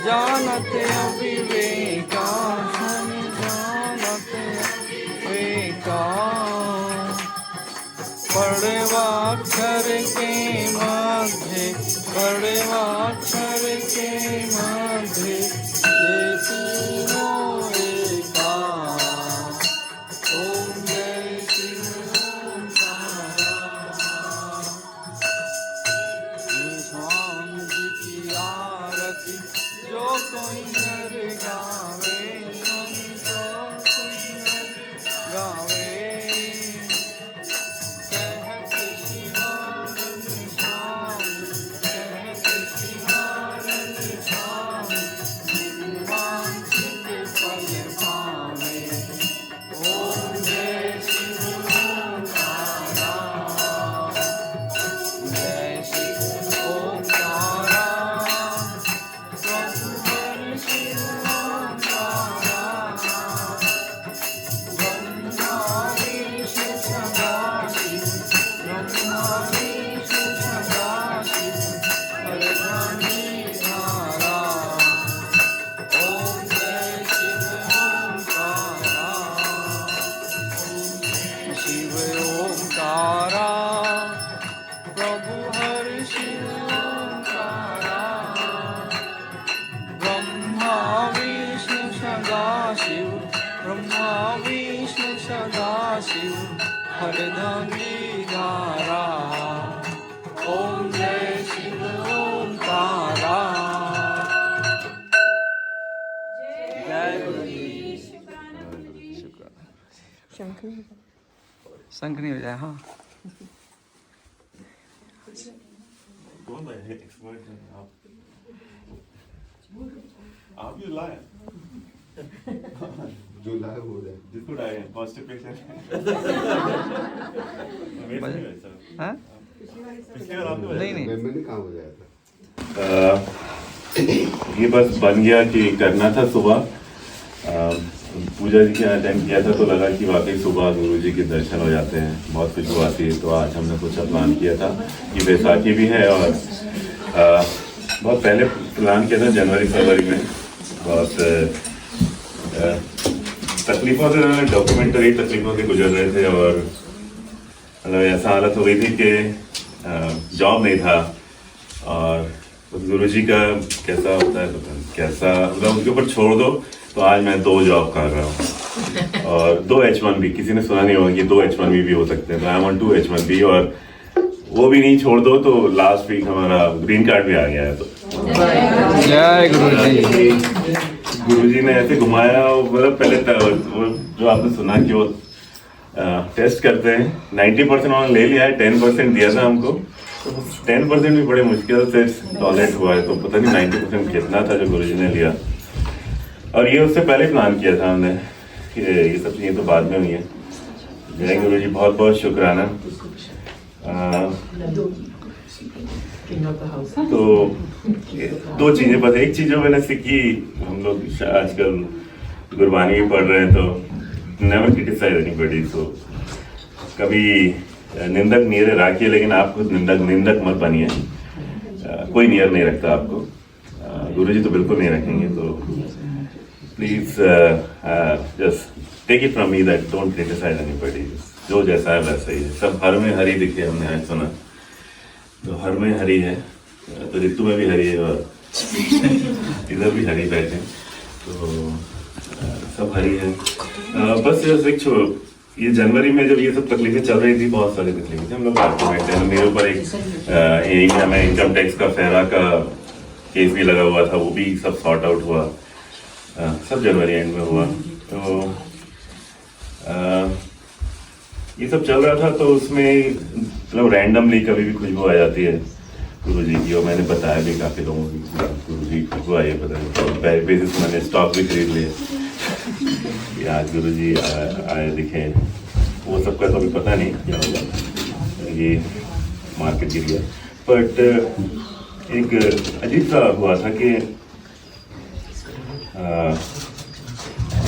जानते अविवेका शनि जानते अविवेका पड़वाक्षर के मध्य पड़वाक्षर के मध्य ये तीनों एका ओम जय शिव ओंकारा स्वाम जी की आरती जो कोई नर गावे स्वामी जो कोई नर गावे कहत शिवानंद स्वामी कहत शिवानंद स्वामी वांछित फल पावे ओम जय शिव ओंकारा जय शिव ओंकारा प्रभु हर शिव ओंकारा ब्रह्मा विष्णु सदा शिव ब्रह्मा विष्णु सदा शिव हरधनी धारा ओम जय शिव ओंकारा शिव ओंकारा प्रभु हर शिव ओंकारा ब्रह्मा विष्णु सदा शिव ब्रह्मा विष्णु सदा शिव हरधनी धारा ओम जय शिव ओंकारा जय गुरु जी शुक्र शंख नहीं हो जाए हाँ कौन है एक्सपर्ट हैं आप ही लाए जो लाए वो लाए जिसको लाए हैं कॉन्स्टिपेशन हाँ पिछली बार आपने नहीं नहीं मैंने काम हो जाया था ये बस बन गया कि करना था सुबह पूजा जी के यहाँ अटेंड किया था तो लगा कि वाकई सुबह गुरु जी के दर्शन हो जाते हैं बहुत खुशबू आती है तो आज हमने कुछ प्लान किया था कि बैसाखी भी है और बहुत पहले प्लान किया था जनवरी फरवरी में बहुत तकलीफों से डॉक्यूमेंटरी तकलीफों से गुजर रहे थे और मतलब ऐसा हालत हो गई थी कि जॉब नहीं था और गुरु जी का कैसा होता है कैसा मतलब उनके ऊपर छोड़ दो तो आज मैं 2 जॉब कर रहा हूँ और 2 H1B किसी ने सुना नहीं होगा कि 2 H1B भी हो सकते हैं तो आई वांट 2 H1B और वो भी नहीं छोड़ दो तो लास्ट वीक हमारा ग्रीन कार्ड भी आ गया है तो जय गुरु जी गुरुजी ने ऐसे घुमाया मतलब पहले वो जो आपने सुना कि वो टेस्ट करते हैं 90% उन्होंने ले लिया है 10% दिया था हमको 10% भी बड़े मुश्किल से टॉयलेट हुआ है तो पता नहीं 90% कितना था जो गुरुजी ने लिया और ये उससे पहले प्लान किया था हमने कि ये सब चीज़ें तो बाद में हुई है जय गुरुजी बहुत बहुत शुक्राना तो 2 चीजें बस एक चीज जो मैंने सीखी हम लोग आजकल गुरबानी भी पढ़ रहे हैं तो नेवर क्रिटिसाइज एनीबॉडी तो कभी निंदक नियर राखिए लेकिन आप खुद निंदक मत बनिए कोई नियर नहीं रखता आपको गुरुजी तो बिल्कुल नहीं रखेंगे तो please just take it from me that don't criticise anybody जो जैसा है वैसा ही है सब हर में हरी दिखे हमने आज सुना तो हर में हरी है तो ऋतु में भी हरी है और इधर भी हरी बैठे, तो सब हरी है। बस ये जनवरी में जब ये सब तकलीफें चल रही थी, बहुत सारी तकलीफें थी, हम लोग रात में बैठे हैं। मेरे ऊपर एक यही मैं इनकम टैक्स का फेरा का केस भी लगा हुआ था, वो भी सब सॉर्ट आउट हुआ, सब जनवरी एंड में हुआ। तो ये सब चल रहा था, तो उसमें मतलब रैंडमली कभी भी खुशबू आ जाती है गुरु जी की, और मैंने बताया भी काफ़ी लोगों की गुरु जी खुशबू आई है, पता नहीं बेसिस मैंने स्टॉक भी खरीद लिया। आज गुरु जी आए दिखे, वो सब का तो अभी पता नहीं क्या होगा, ये मार्केट गिर गया। बट एक अजीब सा हुआ था कि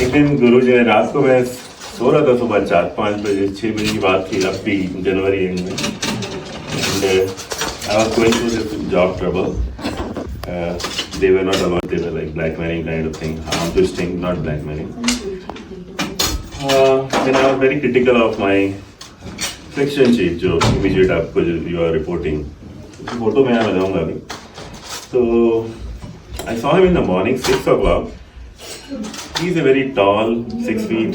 एक दिन गुरु जी रात को मैं सो रहा था, सुबह 4-5 बजे 6 बजे की बात थी, अब भी जनवरी एंड में, and I was going through this job trouble. They were not allowed, they were like blackmailing kind of thing, harm twisting, not blackmailing. Then I was very critical of my section chief, जो immediate आपको जो you are reporting, photo में मैं जाऊँगा अभी। So I saw him in the morning 6 o'clock. He is a very tall, 6 feet,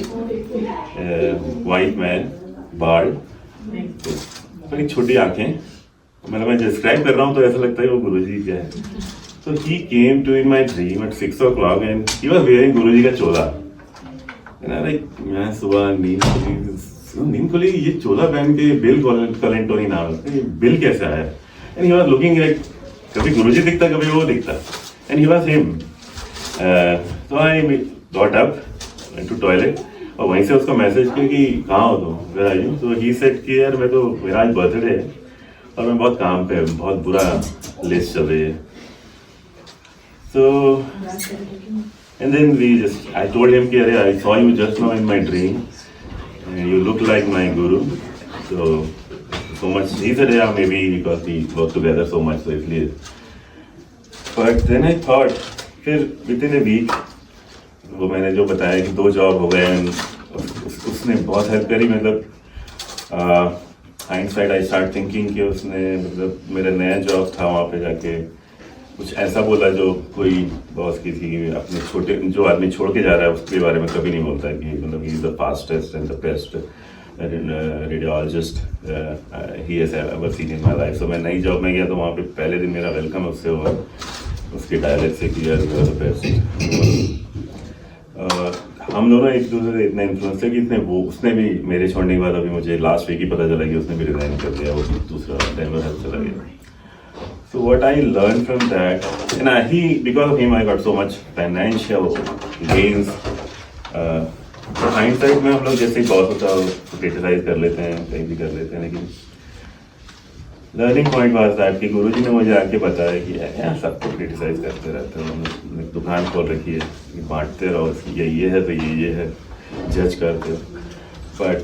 white man, bald, बड़ी छोटी आँखें, मतलब मैं डिस्क्राइब कर रहा हूँ तो ऐसा लगता है वो गुरुजी क्या है। So he came to in my dream at 6 o'clock and he was wearing गुरुजी का चोला। And I like मैं सुबह नींद खुली ये चोला पहन के बिल कलेंटोनी नाम है, ये बिल कैसे आया? And he was looking like कभी गुरुजी दिखता कभी वो दिखता, and he was him. So I got up, went to toilet और वहीं से उसको मैसेज किया कि कहाँ हो तुम, where are you? So he said कि यार मैं तो मेरा आज बर्थडे है और मैं बहुत काम पे, बहुत बुरा लिस्ट चल रही है। So and then I told him कि अरे I saw you just now in my dream and you look like my guru, so much. He said yeah maybe because we work together so much, so इसलिए। But then I thought फिर within a week वो मैंने जो बताया कि 2 job हो गए, उसने बहुत हेल्प करी। मतलब हाइंडसाइड आई स्टार्ट थिंकिंग कि उसने मतलब मेरा नया जॉब था वहाँ पे जाके कुछ ऐसा बोला जो कोई बॉस की थी, अपने छोटे जो आदमी छोड़ के जा रहा है उसके बारे में कभी नहीं बोलता है कि मतलब he is the fastest and the best radiologist he has ever seen in my life. So मैं नई जॉब में गया तो वहाँ पे पहले दिन मेरा वेलकम उससे हुआ, उसके डायलेक्ट से कि यार यू आर द बेस्ट। हम दोनों एक दूसरे से इतने इन्फ्लुएंस थे कि उसने भी मेरे छोड़ने के बाद अभी मुझे लास्ट वीक ही पता चला कि उसने भी रिजाइन कर दिया, वो दूसरा डेनवर हेल्थ चला गया। So what I learned from that, and because of him I got so much financial gains. तो हाइंडसाइड में हम लोग जैसे बॉस होता है उसको क्रिटिसाइज कर लेते हैं, कहीं भी कर लेते हैं, लेकिन लर्निंग पॉइंट वाज दैट कि गुरुजी ने मुझे आके बताया कि यार सबको क्रिटिसाइज करते रहते हो, हमने दुकान खोल रखी है, बांटते रहो, ये है तो ये है, जज करते हो। बट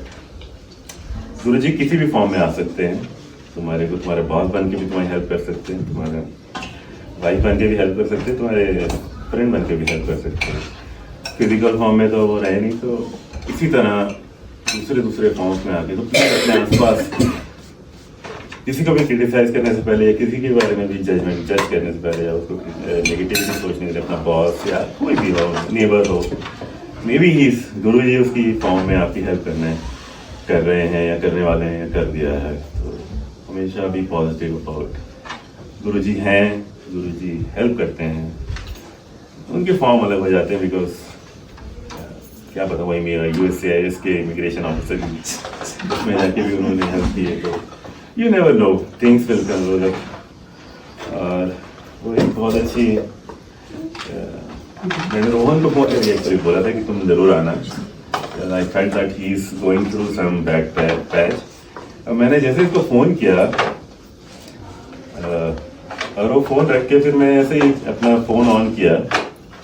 गुरुजी किसी भी फॉर्म में आ सकते हैं, तुम्हारे बॉस बन के भी तुम्हारी हेल्प कर सकते हैं, तुम्हारे वाइफ बन के भी हेल्प कर सकते हैं, तुम्हारे फ्रेंड बन के भी हेल्प कर सकते हैं। फिजिकल फॉर्म में तो वो रहे नहीं, तो इसी तरह दूसरे फॉर्म्स में आके तो प्लीज अपने आसपास किसी को भी क्रिटिसाइज करने से पहले या किसी के बारे में भी जज करने से पहले या उसको नेगेटिविटी सोचने से अपना बॉस या कोई भी हो, नेबर हो, मे बी ही गुरु जी उसकी फॉर्म में आपकी हेल्प कर रहे हैं या करने वाले हैं या कर दिया है, तो हमेशा भी पॉजिटिव अबाउट गुरु जी हैं, गुरु जी हेल्प करते हैं, उनके फॉर्म अलग हो जाते हैं। बिकॉज क्या पता वही मेरा USCIS के इमिग्रेशन ऑफिसर उसमें जाके भी उन्होंने हेल्प की है, तो you never know things will come roll up. और वो एक बहुत अच्छी मैंने रोहन को बहुत एक्चुअली बोला था कि तुम जरूर आना। I felt that he is going through some bad patch. मैंने जैसे इसको फ़ोन किया और वो फ़ोन रख के फिर मैं ऐसे ही अपना फ़ोन ऑन किया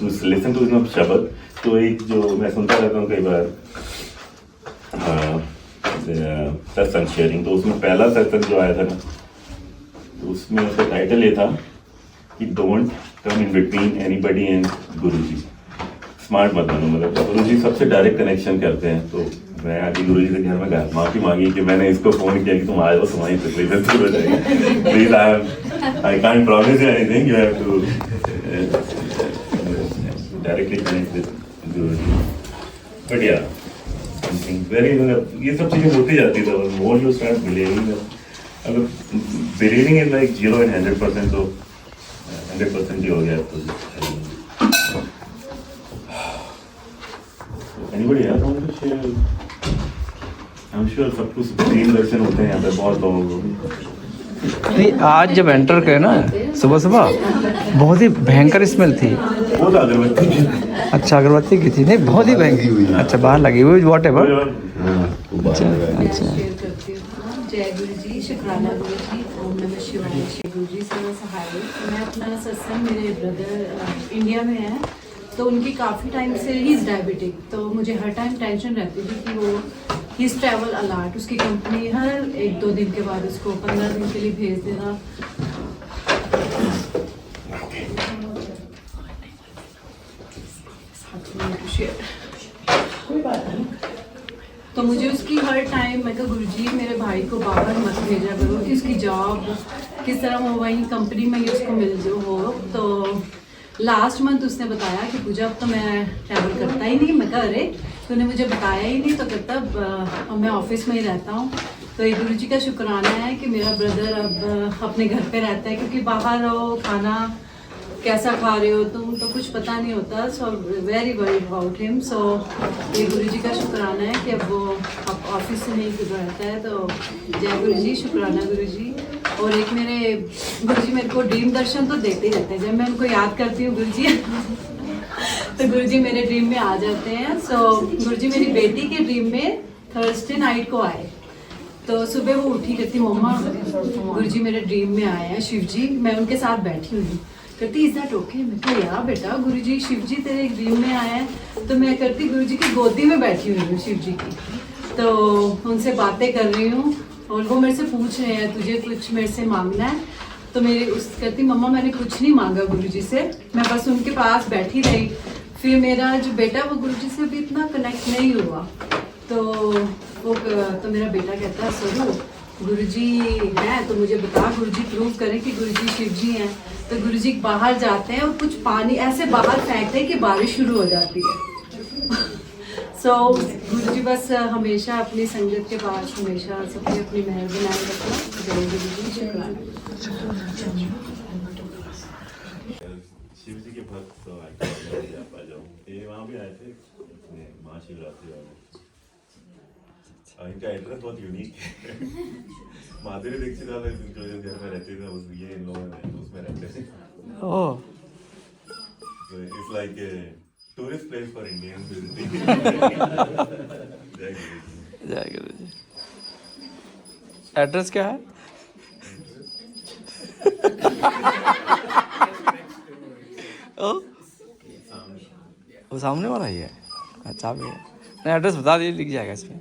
टू लिसन टू हिज शब्द, तो एक जो मैं सुनता रहता हूँ कई बार सत्संग शेयरिंग, तो उसमें पहला सत्संग जो आया था ना, तो उसमें उसका टाइटल ये था कि don't come in between anybody and Guruji. Smart मत बनो, मतलब गुरुजी सबसे डायरेक्ट कनेक्शन करते हैं, तो मैं आगे गुरुजी से घर में गया, माफी मांगी कि मैंने इसको फोन किया कि तुम आ जाओ, तुम्हारी तकलीफ दूर हो जाएगी। Please I can't promise you anything, you have to directly connect with Guruji. But या समथिंग वेरी, ये सब चीजें होती जाती है। मोर यू स्टार्ट बिलीविंग, अगर बिलीविंग इन लाइक 0 and 100%, तो 100% ही हो गया तो। Anybody else want to share? I'm sure सब कुछ तीन दर्शन होते हैं यहाँ पे बहुत लोगों को। नहीं, आज जब एंटर करे ना सुबह सुबह बहुत ही भयंकर स्मेल थी। वो तो अगरबत्ती की। अच्छा, अगरबत्ती की थी? नहीं, बहुत ही भयंकर। अच्छा, बाहर लगी हुई, वॉट एवर। अच्छा अच्छा। जय गुरु जी, शुक्राना गुरु जी, ओम नमः शिवाय। श्री गुरु जी सर्व सहाय। मैं अपना सत्संग, मेरे ब्रदर इंडिया में है, तो उनकी काफ़ी टाइम से ही इज़ डायबिटिक, तो मुझे हर टाइम टेंशन रहती थी कि वो ही ट्रैवल अलर्ट, उसकी कंपनी हर 1-2 दिन के बाद उसको 15 दिन के लिए भेज देना। तो मुझे उसकी हर टाइम, मैं कहा गुरुजी मेरे भाई को बाहर मत भेजा करो कि उसकी जॉब किस तरह हो, वहीं कंपनी में ही उसको मिल जो हो। तो लास्ट मंथ उसने बताया कि पूजा अब तो मैं ट्रैवल करता ही नहीं। मैं कहा अरे तूने मुझे बताया ही नहीं, तो कहता अब मैं ऑफिस में ही रहता हूँ। तो ये गुरु जी का शुक्राना है कि मेरा ब्रदर अब अपने घर पे रहता है, क्योंकि बाहर रहो, खाना कैसा खा रहे हो तुम तो कुछ पता नहीं होता। So very worried about him. So ये गुरु जी का शुक्राना है कि अब वो अब ऑफिस से नहीं रहता है। तो जय गुरु जी, शुक्राना गुरु जी। और एक मेरे गुरु जी मेरे को ड्रीम दर्शन तो देते ही रहते हैं। जब मैं उनको याद करती हूँ गुरु जी तो गुरु जी मेरे ड्रीम में आ जाते हैं। सो गुरु जी मेरी बेटी के ड्रीम में थर्सडे नाइट को आए, तो सुबह वो उठी कहती मम्मा गुरु जी मेरे ड्रीम में आए हैं शिव जी, मैं उनके साथ बैठी हुई। कहती इज दैट ओके? मैं कहा यार बेटा गुरु जी शिव जी तेरे ड्रीम में आए हैं। तो मैं करती गुरु जी की गोदी में बैठी हुई हूँ शिव जी की, तो उनसे बातें कर रही हूँ और वो मेरे से पूछ रहे हैं तुझे कुछ मेरे से मांगना है? तो मेरी उस कहती मम्मा मैंने कुछ नहीं मांगा गुरु जी से, मैं बस उनके पास बैठी रही। फिर मेरा जो बेटा वो गुरु जी से भी इतना कनेक्ट नहीं हुआ, तो वो तो मेरा बेटा कहता है स्वरूप गुरुजी हैं तो मुझे बता, गुरुजी प्रूव करें कि गुरुजी शिव जी हैं। तो गुरुजी बाहर जाते हैं और कुछ पानी ऐसे बाहर फेंकते हैं कि बारिश शुरू हो जाती है। सो गुरुजी बस हमेशा अपनी संगत के पास हमेशा सबकी अपनी मेहर बनाए रखना। जय गुरुजी, शुक्राना। शिव जी के भक्त तो ये वहाँ भी आए थे महाशिवरात्रि वाले। इनका एड्रेस बहुत यूनिक है। माधुरी दीक्षित वाले जो घर में रहते थे उस ये इन लोगों में उसमें रहते थे। ओह, So it's like a tourist place for Indians visiting. जय गुरु जी। एड्रेस क्या है? ओ, वो सामने वाला ही है। अच्छा भी है, नहीं एड्रेस बता दीजिए, लिख जाएगा इसमें।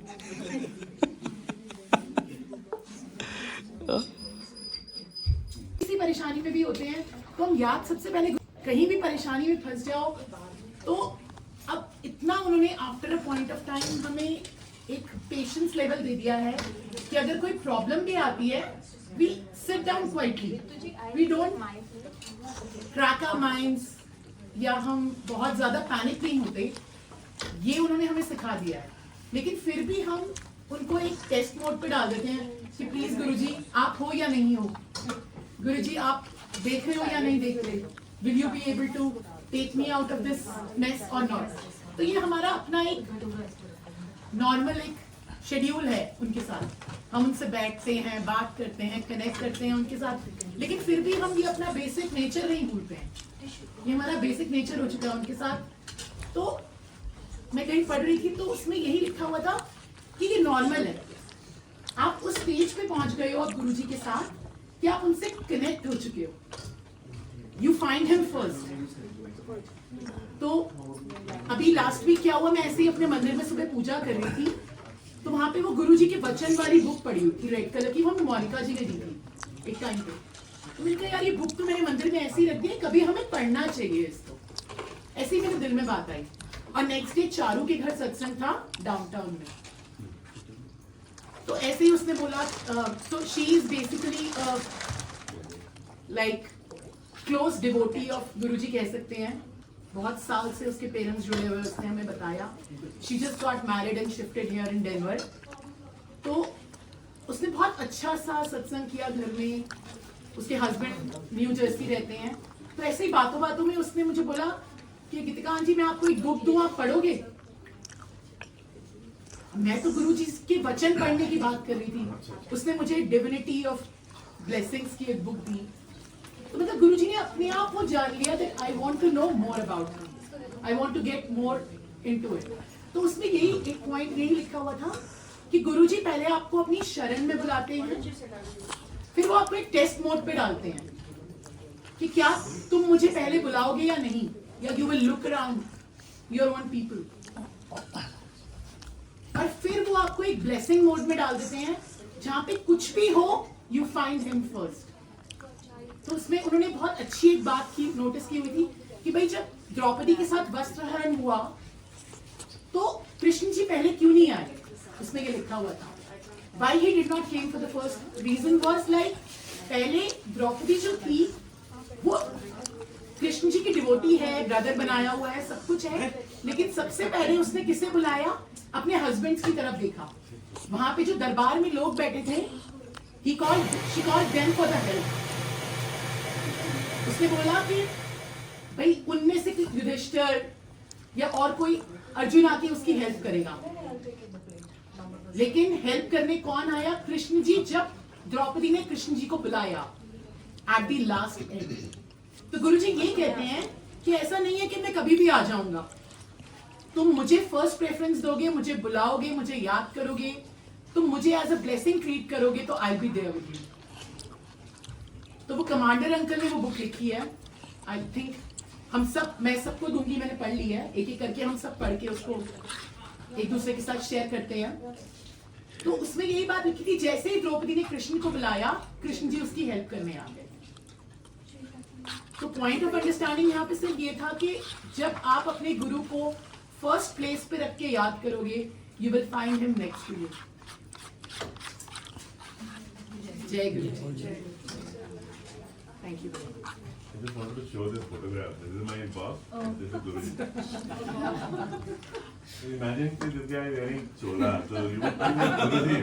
किसी परेशानी में भी होते हैं तो हम याद सबसे पहले, कहीं भी परेशानी में फंस जाओ तो अब इतना उन्होंने after a point of time हमें एक पेशेंस लेवल दे दिया है कि अगर कोई प्रॉब्लम भी आती है we sit down quietly, we don't crack our minds या हम बहुत ज्यादा पैनिक नहीं होते। ये उन्होंने हमें सिखा दिया है। लेकिन फिर भी हम उनको एक टेस्ट मोड पे डाल देते हैं कि प्लीज गुरुजी आप हो या नहीं हो, गुरुजी आप देख रहे हो या नहीं देख रहे, will you be able to take me out of this mess और नॉट। तो ये हमारा अपना एक नॉर्मल एक शेड्यूल है उनके साथ। हम उनसे बैठते हैं, बात करते हैं, कनेक्ट करते हैं उनके साथ, लेकिन फिर भी हम ये अपना बेसिक नेचर नहीं भूलते हैं। ये हमारा बेसिक नेचर हो चुका है उनके साथ। तो मैं कहीं पढ़ रही थी तो उसमें यही लिखा हुआ था कि ये नॉर्मल है। आप उस स्टेज पे पहुंच गए हो आप गुरुजी के साथ कि आप उनसे कनेक्ट हो चुके हो। You find him first. तो अभी लास्ट वीक क्या हुआ, मैं ऐसे ही अपने मंदिर में सुबह पूजा कर रही थी तो वहां पे वो गुरुजी के वचन वाली बुक पड़ी हुई थी, रेड कलर की, वो मोनिका जी ने दी थी एक टाइम पे। तो मैंने कहा यार ये बुक तो मेरे मंदिर में ऐसे ही रख दी है, कभी हमें पढ़ना चाहिए इसको। ऐसे ही मेरे दिल में बात आई। और नेक्स्ट डे चारू के घर सत्संग था डाउनटाउन में। तो ऐसे ही उसने बोला, तो she is basically like close devotee of guruji कह सकते हैं। बहुत साल से उसके पेरेंट्स जुड़े हुए, उसने हमें बताया। She just got married and shifted here in Denver. तो उसने बहुत अच्छा सा सत्संग किया घर में। उसके हस्बैंड न्यू जर्सी रहते हैं। तो ऐसे ही बातों बातों में उसने मुझे बोला कि गीतिका जी मैं आपको एक बुक दूं, आप पढ़ोगे? मैं तो गुरुजी के वचन पढ़ने की बात कर रही थी। उसने मुझे डिविनिटी ऑफ ब्लेसिंग्स की एक बुक दी। तो मतलब गुरुजी ने अपने आप वो जान लिया that I want to know more about him, I want to get more into it. तो उसमें यही एक पॉइंट यही लिखा हुआ था कि गुरुजी पहले आपको अपनी शरण में बुलाते हैं, फिर वो आपको एक टेस्ट मोड पे डालते हैं कि क्या तुम मुझे पहले बुलाओगे या नहीं, या you will look around your own people. और फिर वो आपको एक ब्लेसिंग मोड में डाल देते हैं जहां पे कुछ भी हो यू फाइंड हिम फर्स्ट। तो उसमें उन्होंने बहुत अच्छी एक बात की नोटिस की हुई थी कि भाई जब द्रौपदी के साथ वस्त्रहरण हुआ तो कृष्ण जी पहले क्यों नहीं आए। उसमें ये लिखा हुआ था why he did not came for the first reason was like पहले द्रौपदी जो थी वो कृष्ण जी की डिवोटी है, ब्रदर बनाया हुआ है, सब कुछ है, लेकिन सबसे पहले उसने किसे बुलाया? अपने हस्बैंड्स की तरफ देखा। वहां पे जो दरबार में लोग बैठे थे she called them for the help। उसने बोला कि भाई उनमें से युधिष्ठिर या और कोई अर्जुन आके उसकी हेल्प करेगा, लेकिन हेल्प करने कौन आया? कृष्ण जी। जब द्रौपदी ने कृष्ण जी को बुलाया एट द लास्ट एंड, तो गुरुजी ये कहते हैं कि ऐसा नहीं है कि मैं कभी भी आ जाऊंगा, तुम मुझे फर्स्ट प्रेफरेंस दोगे, मुझे बुलाओगे, मुझे याद करोगे, तुम मुझे एज अ ब्लेसिंग ट्रीट करोगे तो आई बी देयर विद यू। तो वो कमांडर अंकल ने वो बुक लिखी है। आई थिंक मैं सबको दूंगी, मैंने पढ़ ली है, एक एक करके हम सब पढ़ के उसको एक दूसरे के साथ शेयर करते हैं। तो उसमें यही बात लिखी थी, जैसे ही द्रौपदी ने कृष्ण को बुलाया, कृष्ण जी उसकी हेल्प करने आ गए। तो पॉइंट ऑफ अंडरस्टैंडिंग यहाँ पे सिर्फ ये था कि जब आप अपने गुरु को फर्स्ट प्लेस पे रख के याद करोगे, you will find him next to you. जय गुरु जी। Thank you. I just wanted to show this photograph. This is my boss. This is Guruji. So imagine this guy wearing chola. So you would think it's Guruji.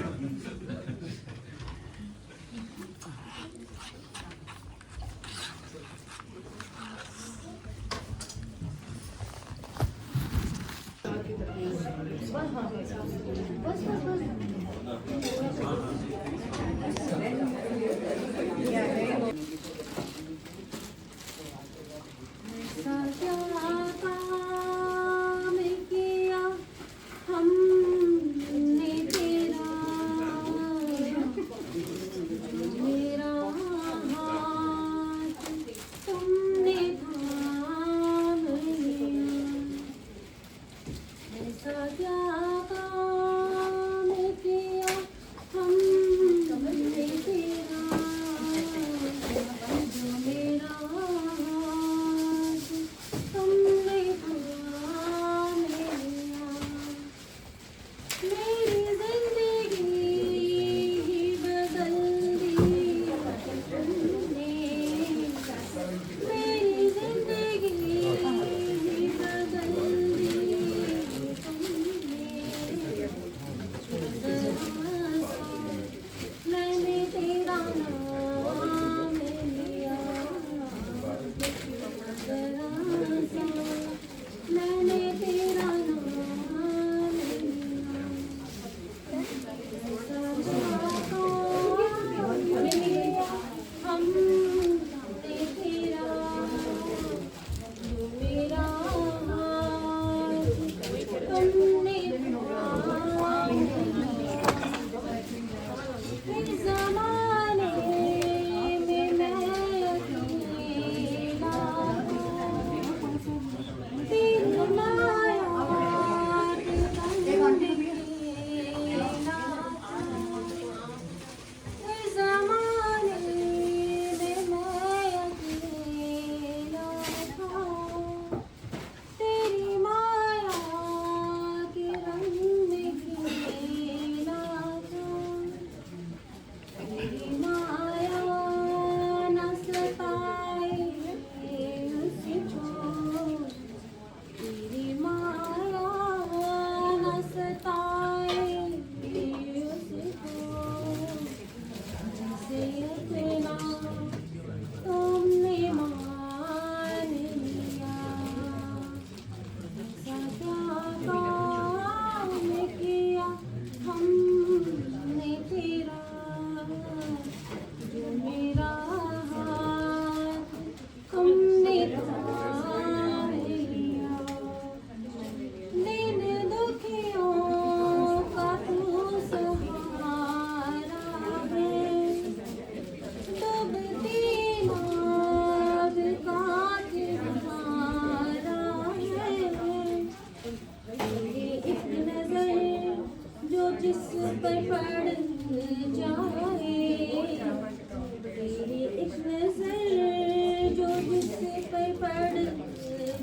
पड़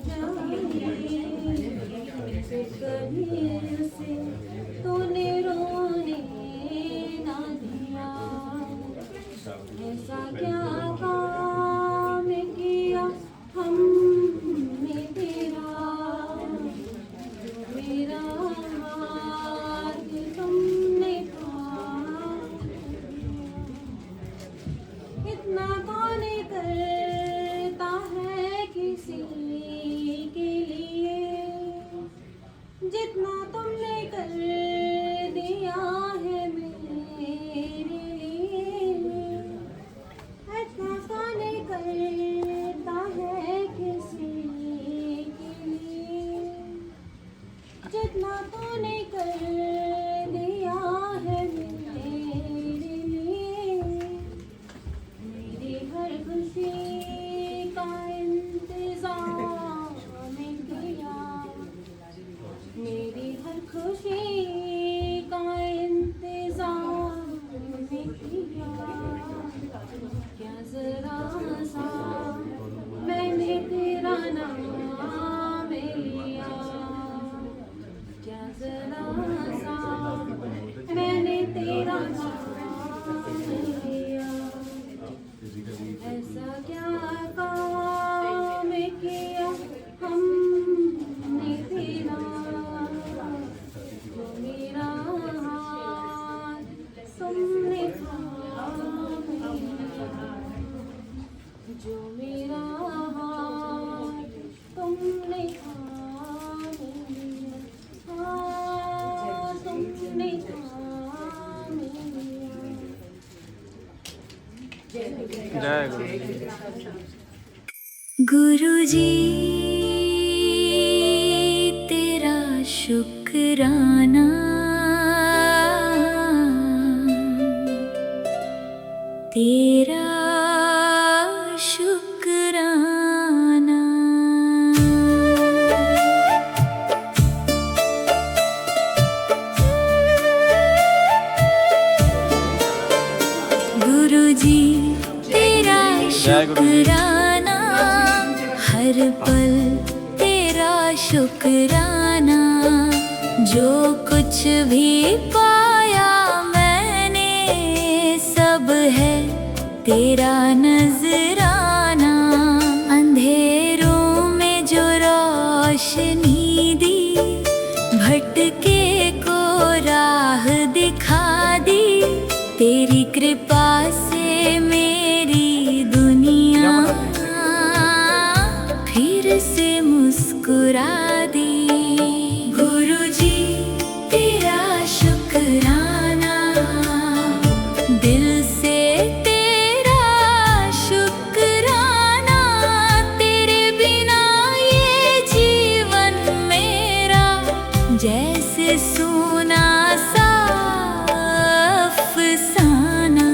जाए कभी से तूने रोने ना दिया ऐसा क्या काम किया हमने तेरा मेरा हाथ तुमने थामा इतना कौन करता है किसी के लिए जितना तुमने कर दिया है मेरे लिए इतना कौन करता है किसी के लिए जितना तूने कर दिया है मेरे लिए मेरी हर खुशी का इंतजाम किया मेरी हर खुशी का इंतजाम किया क्या जरा सा मैंने तेरा नाम लिया क्या जरा सा मैंने तेरा नाम लिया ऐसा क्या काम किया हमने तेरा जो मेरा हाथ तुमने थाम लिया जो मेरा हाथ तुमने थाम लिया हाँ तुमने थाम लिया जय गुरुजी तेरा शुक्राना तेरा शुक्राना गुरुजी तेरा शुक्राना हर पल तेरा शुक्राना जो कुछ भी पाया मैंने सब है तेरा नजराना अंधेरों में जो रोशनी दी भटके को राह दिखा दी तेरी कृपा से मेरी दुनिया फिर से मुस्कुरा दी गुरुजी तेरा शुक्राना दिल से तेरा शुक्राना तेरे बिना ये जीवन मेरा जैसे सूना सा अफसाना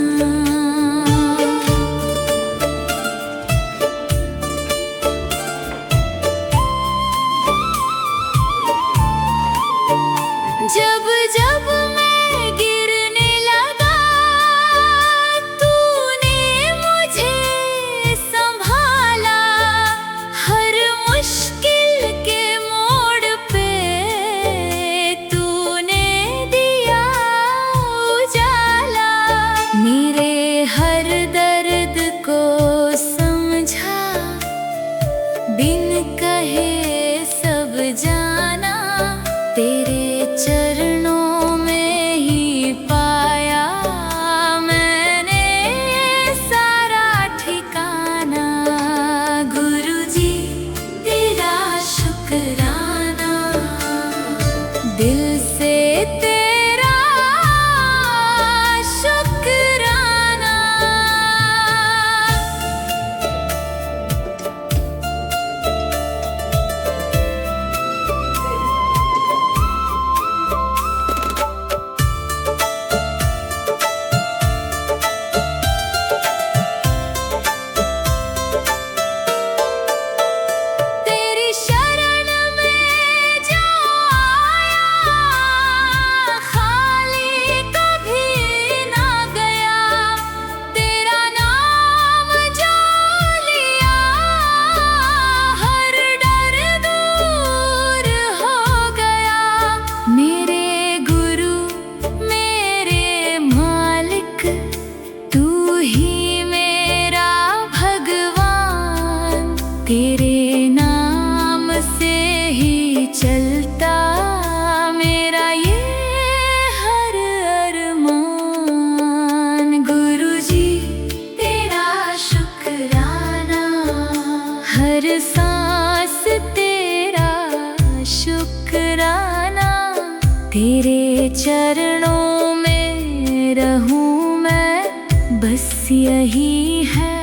तेरे नाम से ही चलता मेरा ये हर अरमान। गुरुजी तेरा शुक्राना, हर सांस तेरा शुक्राना। तेरे चरणों में रहूं मैं, बस यही है